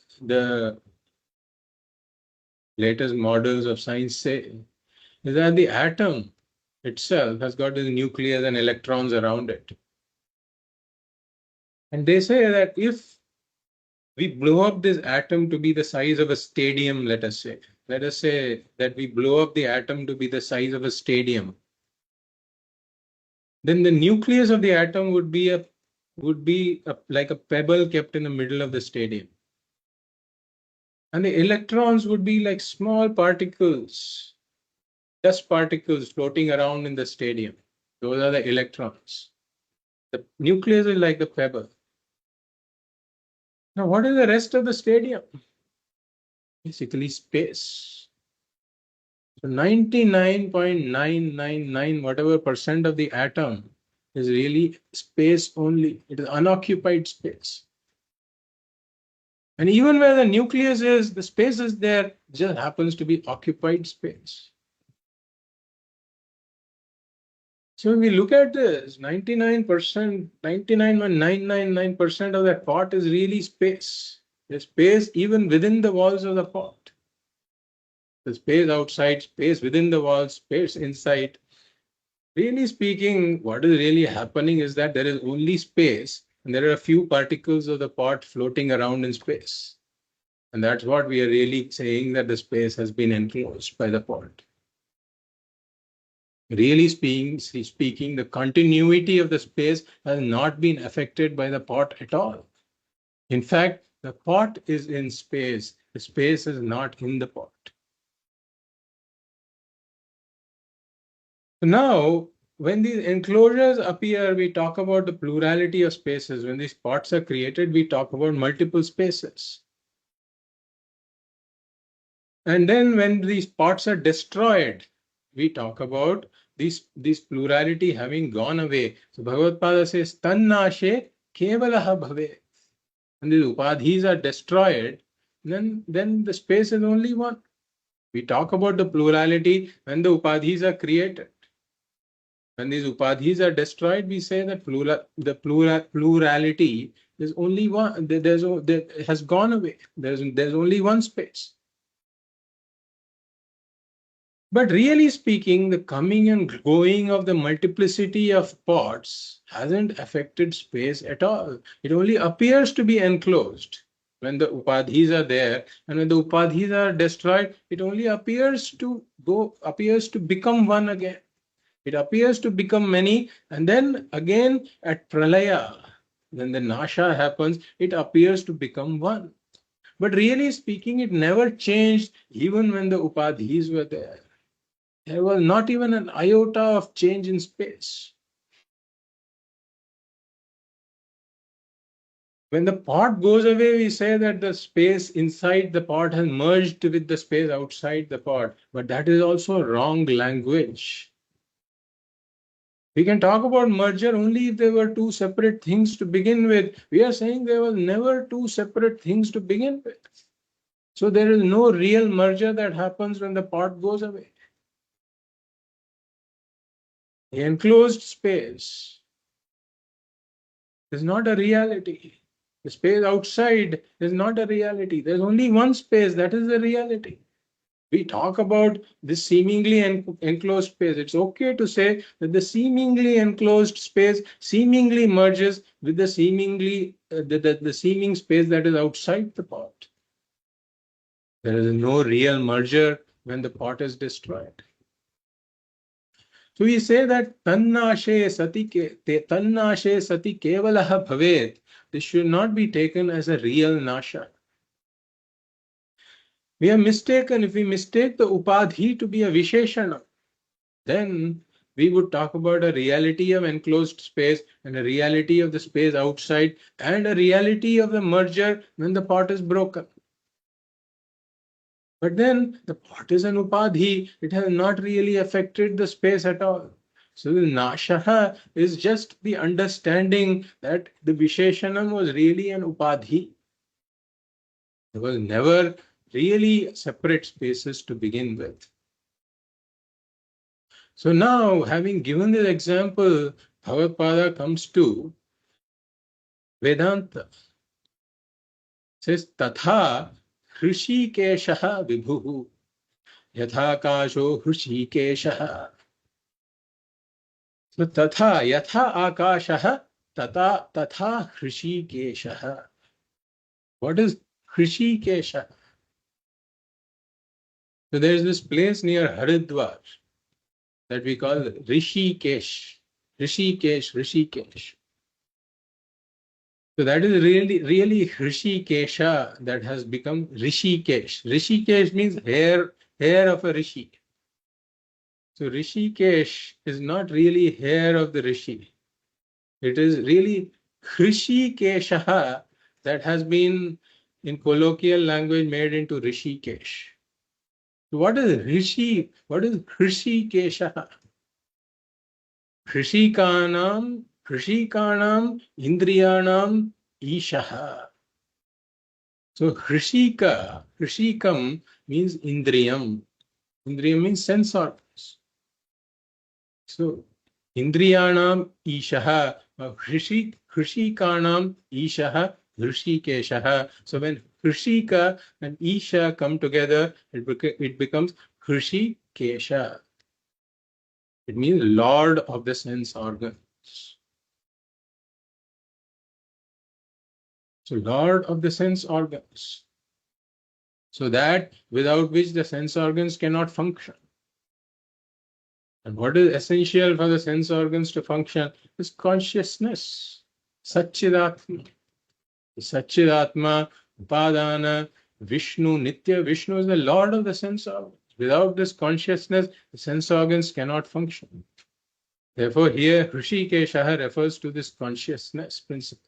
latest models of science say, is that the atom itself has got the nucleus and electrons around it. And they say that if we blow up this atom to be the size of a stadium, let us say that we blow up the atom to be the size of a stadium, then the nucleus of the atom would be like a pebble kept in the middle of the stadium. And the electrons would be like small particles, dust particles floating around in the stadium. Those are the electrons. The nucleus is like the pebble. Now, what is the rest of the stadium? Basically, space. So 99.999 whatever percent of the atom is really space only. It is unoccupied space. And even where the nucleus is, the space is there, just happens to be occupied space. So when we look at this, 99%, 99.999% of that pot is really space. There's space even within the walls of the pot. The space outside, space within the walls, space inside. Really speaking, what is really happening is that there is only space and there are a few particles of the pot floating around in space. And that's what we are really saying, that the space has been enclosed by the pot. Really speaking, the continuity of the space has not been affected by the pot at all. In fact, the pot is in space. The space is not in the pot. So now, when these enclosures appear, we talk about the plurality of spaces. When these pots are created, we talk about multiple spaces. And then when these pots are destroyed, we talk about this plurality having gone away. So Bhagavad Pada says, Tannashe kevalaha bhave. When these upadhis are destroyed, then the space is only one. We talk about the plurality when the upadhis are created. When these upadhis are destroyed, we say that plurality is only one. There has gone away. There's only one space. But really speaking, the coming and going of the multiplicity of pots hasn't affected space at all. It only appears to be enclosed when the upadhis are there, and when the upadhis are destroyed, it only appears to become one again. It appears to become many, and then again at pralaya, when the nasha happens, it appears to become one. But really speaking, it never changed even when the upadhis were there. There was not even an iota of change in space. When the pot goes away, we say that the space inside the pot has merged with the space outside the pot. But that is also wrong language. We can talk about merger only if there were two separate things to begin with. We are saying there was never two separate things to begin with. So there is no real merger that happens when the pot goes away. The enclosed space is not a reality. The space outside is not a reality. There's only one space, that is the reality. We talk about this seemingly enclosed space. It's okay to say that the seemingly enclosed space seemingly merges with the the seeming space that is outside the pot. There is no real merger when the pot is destroyed. So we say that tannashe sati kevalaha bhavet. This should not be taken as a real nasha. We are mistaken. If we mistake the upadhi to be a visheshana, then we would talk about a reality of enclosed space and a reality of the space outside and a reality of the merger when the pot is broken. But then the pot is an upadhi. It has not really affected the space at all. So the nashaha is just the understanding that the visheshanam was really an upadhi. There was never really separate spaces to begin with. So now, having given this example, Bhagavad comes to Vedanta. It says, Tatha Hrishikeshaha Vibhuhu Yathakasho Hrishikeshaha. So Tatha Yatha Akashaha Tatha Hrishikeshaha. What is Hrishikesha? So there is this place near Haridwar that we call Rishikesh. Rishikesh. So that is really Rishikesha that has become Rishikesh. Rishikesh means hair of a rishi. So Rishikesh is not really hair of the rishi. It is really Hrishikesha that has been in colloquial language made into Rishikesh. So what is Rishi? What is Hrishikesha? Hrishikānam indriyanam ishaha. So Hrishikam means indriyam. Indriyam means sense organs. So indriyanam ishaha, Hrishikanam ishaha, Hrishikeshaha. So when Hrishika and Isha come together, it becomes Hrishikesha. It means lord of the sense organs. So lord of the sense organs. So that without which the sense organs cannot function. And what is essential for the sense organs to function is consciousness. Satchidatma. Satchidatma, Upadana, Vishnu, Nitya. Vishnu is the Lord of the sense organs. Without this consciousness, the sense organs cannot function. Therefore, here Hrishikesha refers to this consciousness principle.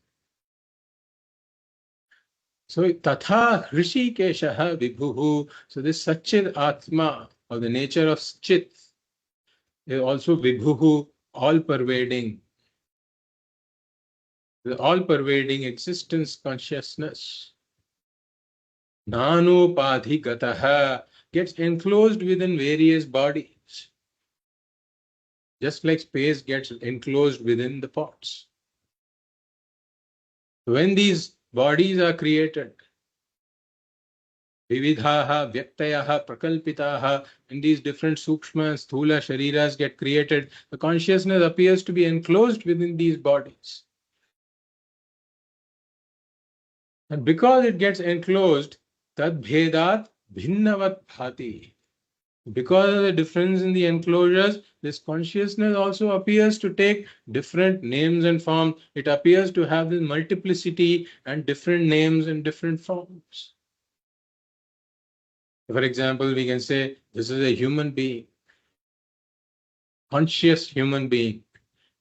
So, Tatha Hrishikesha Vibhuhu. So, this Satchid Atma, or the nature of Chit, is also Vibhuhu, all-pervading. The all-pervading existence consciousness. Nanupadhi Gataha gets enclosed within various bodies, just like space gets enclosed within the pots. When these bodies are created, Vividhaha, Vyaktayaha, Prakalpitaha, and these different Sukshma and Sthula Shariras get created, the consciousness appears to be enclosed within these bodies. And because it gets enclosed, Tad Bhedat Bhinnavat Bhati. Because of the difference in the enclosures, this consciousness also appears to take different names and forms. It appears to have this multiplicity and different names and different forms. For example, we can say this is a human being, conscious human being.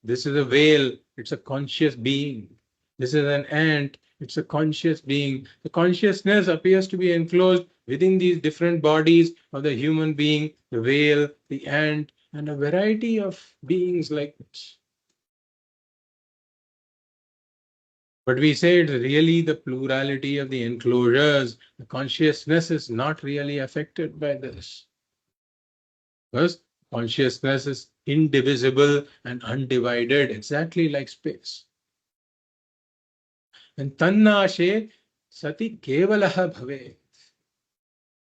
This is a whale, it's a conscious being. This is an ant, it's a conscious being. The consciousness appears to be enclosed within these different bodies of the human being, the whale, the ant, and a variety of beings like this. But we say it's really the plurality of the enclosures. The consciousness is not really affected by this. Because consciousness is indivisible and undivided, exactly like space. And tannashe sati kevalaha bhave.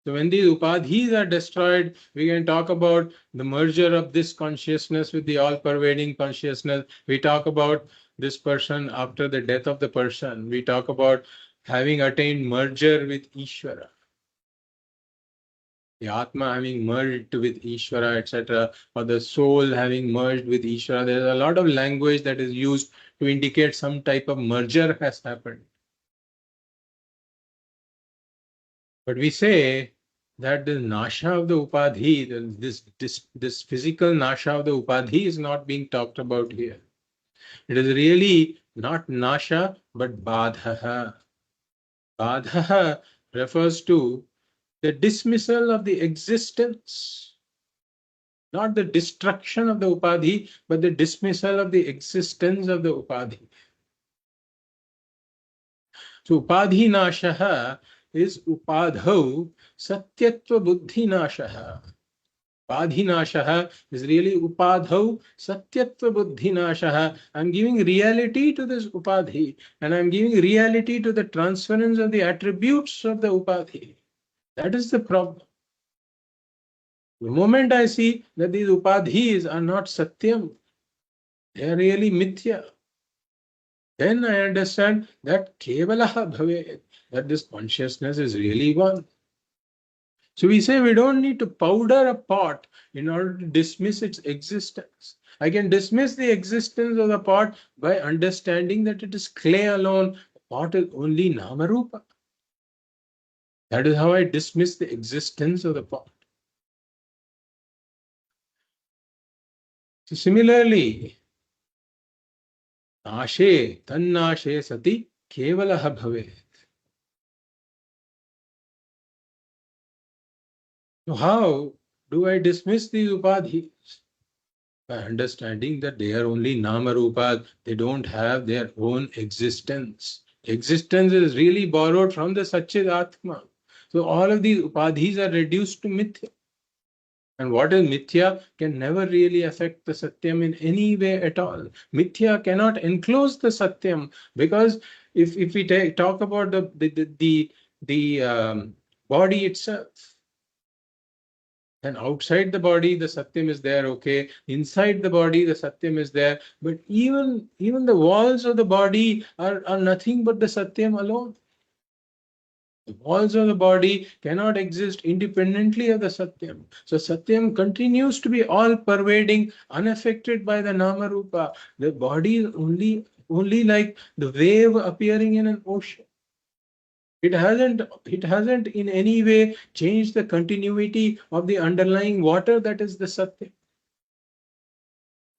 So when these upadhis are destroyed, we can talk about the merger of this consciousness with the all-pervading consciousness. We talk about this person after the death of the person. We talk about having attained merger with Ishvara. The Atma having merged with Ishvara, etc., or the soul having merged with Ishvara. There's a lot of language that is used to indicate some type of merger has happened. But we say that the nasha of the upadhi, this physical nasha of the upadhi is not being talked about here. It is really not nasha, but badhaha. Badhaha refers to the dismissal of the existence, not the destruction of the upadhi, but the dismissal of the existence of the upadhi. So upadhi nashaha is upadhau satyatva buddhi nashaha. Upadhinashaha is really upadhau satyatva buddhinashaha. I'm giving reality to this upadhi and I'm giving reality to the transference of the attributes of the upadhi. That is the problem. The moment I see that these upadhis are not satyam, they are really mithya, then I understand that kevalaha bhave, that this consciousness is really one. So we say we don't need to powder a pot in order to dismiss its existence. I can dismiss the existence of the pot by understanding that it is clay alone. The pot is only Namarupa. That is how I dismiss the existence of the pot. So similarly, Nashe, Tannashe Sati, Kevalaha Bhave. So how do I dismiss these upadhis? By understanding that they are only Namarupas, they don't have their own existence. Existence is really borrowed from the Satchid Atma. So all of these upadhis are reduced to mithya. And what is mithya can never really affect the satyam in any way at all. Mithya cannot enclose the satyam because if we talk about the body itself, And outside the body, the Satyam is there, okay. Inside the body, the Satyam is there. But even the walls of the body are nothing but the Satyam alone. The walls of the body cannot exist independently of the Satyam. So Satyam continues to be all pervading, unaffected by the Nama Rupa. The body is only like the wave appearing in an ocean. It hasn't in any way changed the continuity of the underlying water that is the Satya.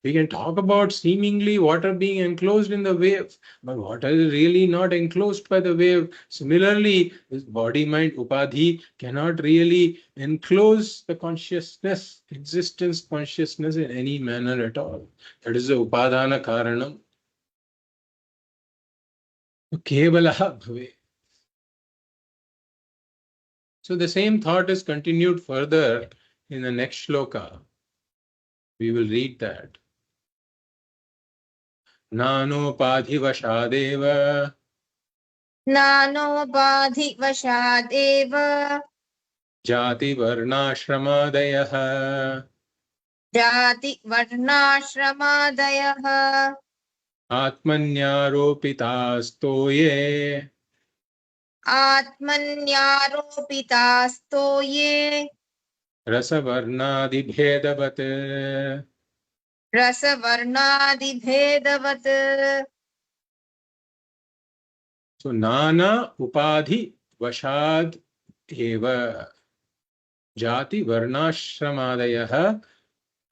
We can talk about seemingly water being enclosed in the wave, but water is really not enclosed by the wave. Similarly, this body mind upadhi cannot really enclose the consciousness, existence consciousness in any manner at all. That is the upadana karanam. Kevalaha bhave. So the same thought is continued further in the next shloka. We will read that. नानोपाधिवशादेव नानोपाधिवशादेव जातिवर्णाश्रमादयः जातिवर्णाश्रमादयः आत्मन्यारोपितास्तो ये आत्मन्यारोपितास्तो ये रसवर्णादिभेदवत्. रसवर्णादिभेदवत्. So nana upadhi vashad eva jati varnashramadayah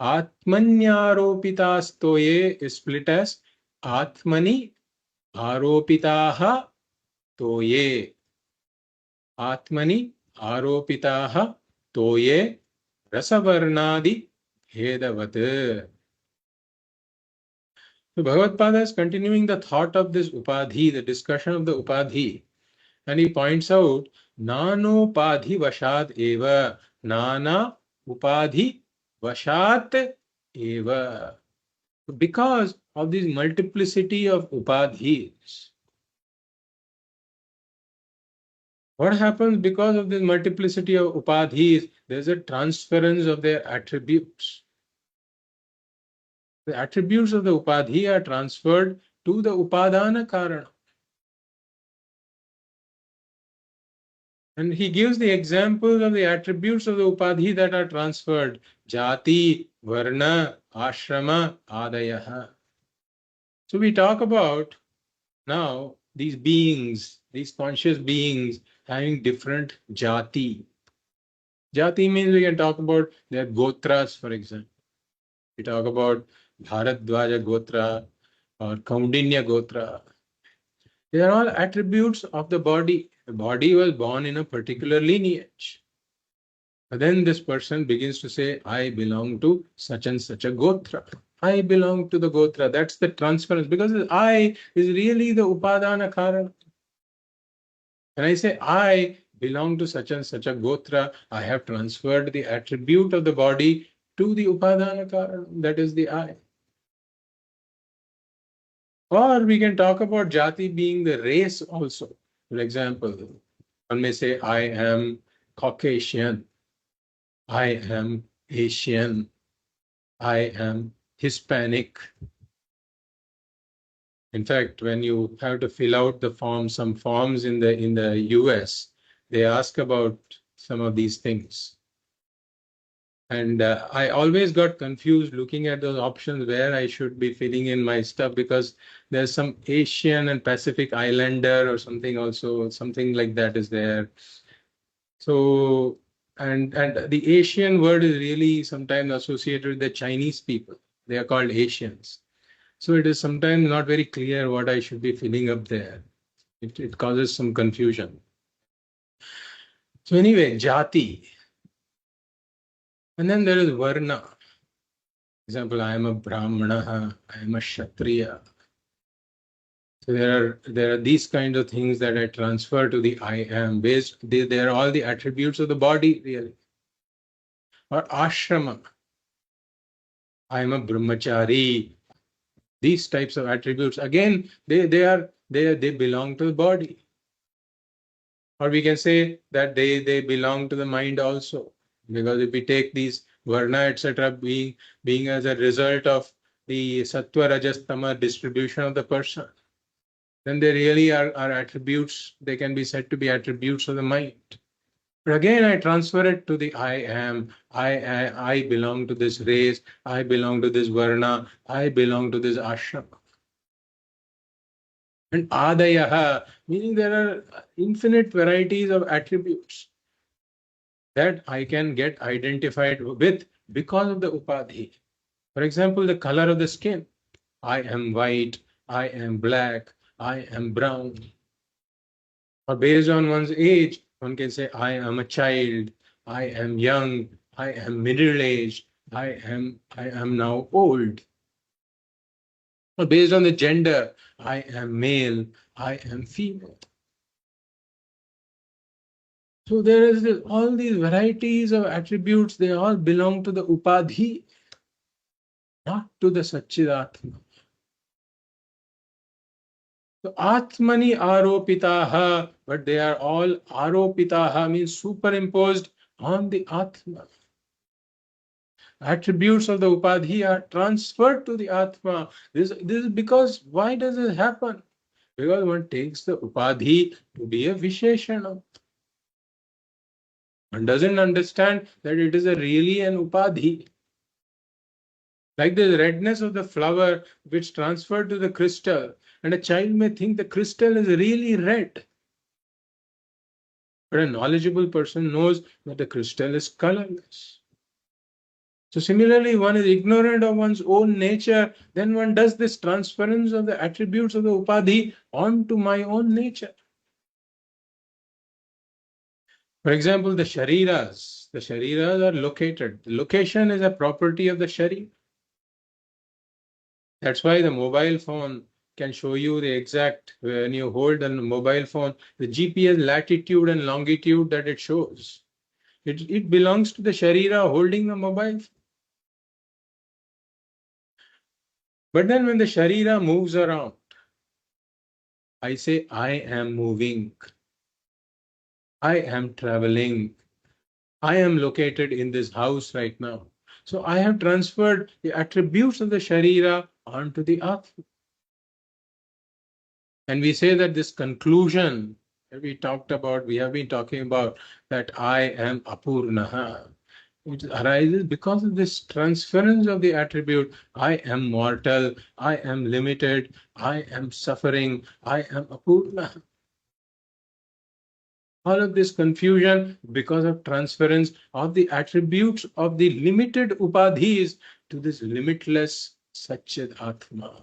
atmanyaropitasto ye is split as atmani aropitaha toye. Atmani aropitaha toye rasavarnadi hedavat. So Bhagavad is continuing the thought of this Upadhi, the discussion of the Upadhi, and he points out Nanopadhi Vashat Eva. Nana Upadhi Vashat Eva. Because of this multiplicity of Upadhis. What happens because of this multiplicity of Upadhis? There's a transference of their attributes. The attributes of the Upadhi are transferred to the Upadana Karana. And he gives the examples of the attributes of the Upadhi that are transferred. Jati, Varna, Ashrama, Adayaha. So we talk about now these beings, these conscious beings having different jati. Jati means we can talk about their gotras, for example. We talk about Bharadwaja Gotra or Kaundinya Gotra. They are all attributes of the body. The body was born in a particular lineage. But then this person begins to say, I belong to such and such a Gotra. I belong to the Gotra. That's the transference. Because I is really the Upadana Karana. When I say I belong to such and such a Gotra, I have transferred the attribute of the body to the Upadana Karana. That is the I. Or we can talk about Jati being the race also. For example, one may say, I am Caucasian, I am Asian, I am Hispanic. In fact, when you have to fill out the form, some forms in the US, they ask about some of these things. And I always got confused looking at those options where I should be filling in my stuff, because there's some Asian and Pacific Islander or something also, something like that is there. So, and the Asian word is really sometimes associated with the Chinese people. They are called Asians. So it is sometimes not very clear what I should be filling up there. It causes some confusion. So anyway, Jati. And then there is Varna. For example, I am a Brahmana, I am a Kshatriya. So there are these kinds of things that I transfer to the I am based. They are all the attributes of the body, really. Or ashrama. I am a brahmachari. These types of attributes, again, they belong to the body. Or we can say that they belong to the mind also. Because if we take these varna, etc., being as a result of the sattva, rajas, tama distribution of the person, then they really are attributes. They can be said to be attributes of the mind. But again, I transfer it to the I am. I belong to this race. I belong to this varna. I belong to this ashram. And adayaha, meaning there are infinite varieties of attributes that I can get identified with because of the upadhi. For example, the color of the skin. I am white. I am black. I am brown. Or based on one's age, one can say, I am a child, I am young, I am middle-aged, I am now old. Or based on the gender, I am male, I am female. So there is all these varieties of attributes, they all belong to the Upadhi, not to the Satchidatma. So Atmani aropitaha, but they are all aropitaha, means superimposed on the Atma. Attributes of the Upadhi are transferred to the Atma. This is because, why does it happen? Because one takes the Upadhi to be a Visheshana. One doesn't understand that it is really an Upadhi. Like the redness of the flower which transferred to the crystal, and a child may think the crystal is really red. But a knowledgeable person knows that the crystal is colorless. So similarly, one is ignorant of one's own nature, then one does this transference of the attributes of the Upadhi onto my own nature. For example, the Shariras. The Shariras are located. The location is a property of the Sharira. That's why the mobile phone can show you the exact, when you hold a mobile phone, the GPS latitude and longitude that it shows. It belongs to the Sharira holding the mobile phone. But then when the Sharira moves around, I say, I am moving. I am traveling. I am located in this house right now. So I have transferred the attributes of the Sharira onto the Atma. And we say that this conclusion that we have been talking about, that I am Apurnaha, which arises because of this transference of the attribute. I am mortal, I am limited, I am suffering, I am Apurnaha. All of this confusion because of transference of the attributes of the limited upadhis to this limitless Satchid Atma.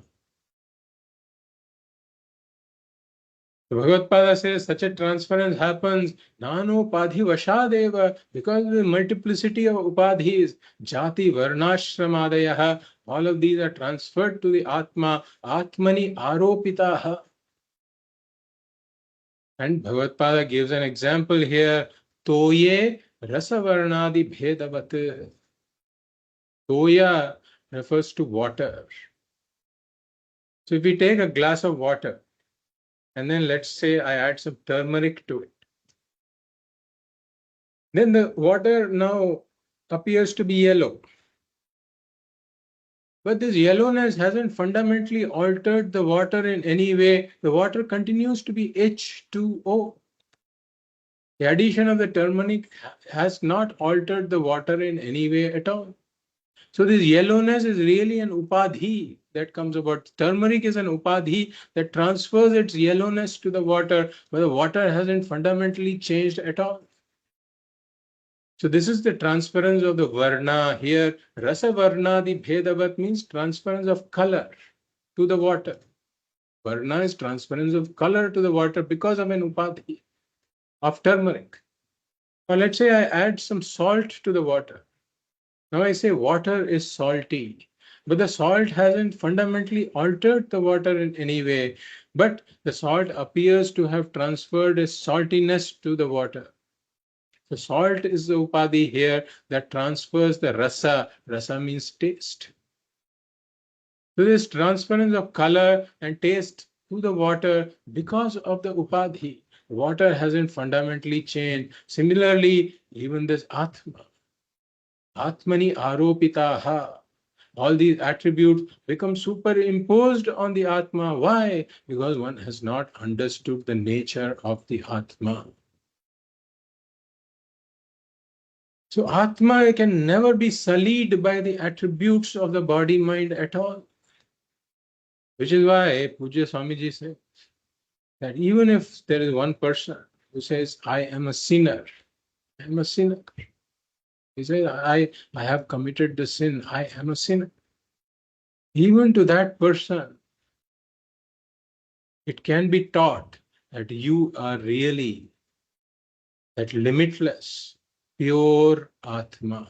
So Bhagavad says such a transference happens nanopadhi vashadeva because of the multiplicity of upadhis, jati varnashramadayaha, all of these are transferred to the Atma, Atmani aropitaha. And Bhagavad gives an example here, toye rasavarnadi bhedavat. Toya refers to water. So if we take a glass of water and then let's say I add some turmeric to it, then the water now appears to be yellow. But this yellowness hasn't fundamentally altered the water in any way. The water continues to be H2O. The addition of the turmeric has not altered the water in any way at all. So this yellowness is really an upadhi that comes about. Turmeric is an upadhi that transfers its yellowness to the water, but the water hasn't fundamentally changed at all. So this is the transference of the varna here. Rasa varna, the bhedavat means transference of color to the water. Varna is transference of color to the water because of an upadhi of turmeric. Or let's say I add some salt to the water. Now I say water is salty, but the salt hasn't fundamentally altered the water in any way, but the salt appears to have transferred its saltiness to the water. The salt is the upadhi here that transfers the rasa. Rasa means taste. So this transference of color and taste to the water because of the upadhi. Water hasn't fundamentally changed. Similarly, even this atma. Atmani aropitaha. All these attributes become superimposed on the Atma. Why? Because one has not understood the nature of the Atma. So Atma can never be sullied by the attributes of the body mind at all. Which is why Pujya Swamiji said that even if there is one person who says, I am a sinner, I am a sinner. He says, I have committed the sin, I am a sinner. Even to that person, it can be taught that you are really that limitless, pure Atma,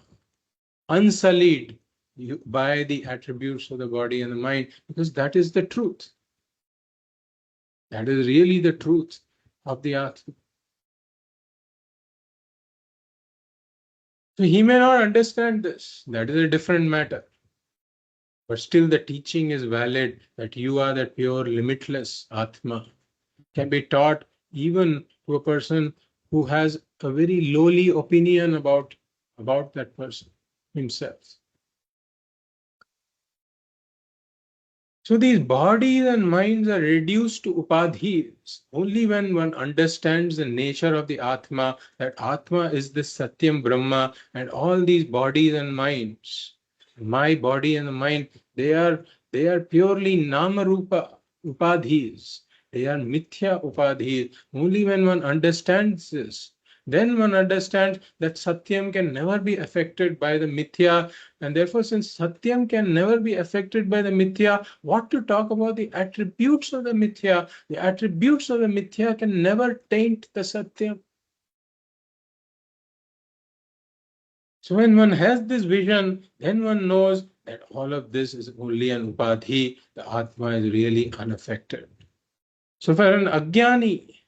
unsullied by the attributes of the body and the mind, because that is the truth. That is really the truth of the Atma. So he may not understand this. That is a different matter. But still, the teaching is valid that you are that pure, limitless Atma. Can be taught even to a person who has a very lowly opinion about that person himself. So these bodies and minds are reduced to upadhis only when one understands the nature of the Atma, that Atma is the Satyam Brahma, and all these bodies and minds, my body and the mind, they are purely Namarupa upadhis. They are Mithya upadhis. Only when one understands this, then one understands that Satyam can never be affected by the Mithya, and therefore, since Satyam can never be affected by the Mithya, what to talk about the attributes of the Mithya? The attributes of the Mithya can never taint the Satyam. So when one has this vision, then one knows that all of this is only an upadhi, the Atma is really unaffected. So for an Ajnani,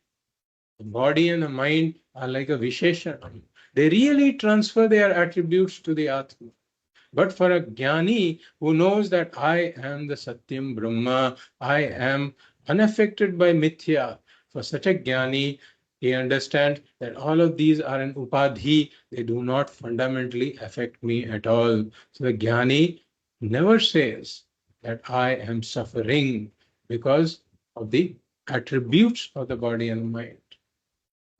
the body and the mind are like a Visheshan. They really transfer their attributes to the Atma. But for a jnani who knows that I am the Satyam Brahma, I am unaffected by mithya, for such a jnani, he understands that all of these are an upadhi, they do not fundamentally affect me at all. So the jnani never says that I am suffering because of the attributes of the body and mind.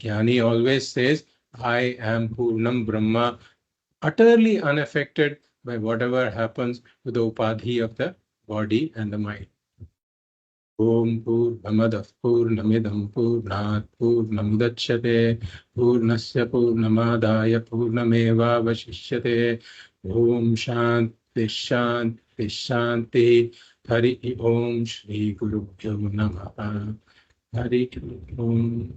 Jnani always says, I am Purnam Brahma, utterly unaffected by whatever happens to the upadhi of the body and the mind. Om Purnamadah Purnamidam Purnat Purnamudachyate Purnasya Purnamadaya Purnameva Vashishyate Om Shanti Shanti Shanti Hari Om Shri Guru Namaha Hari Om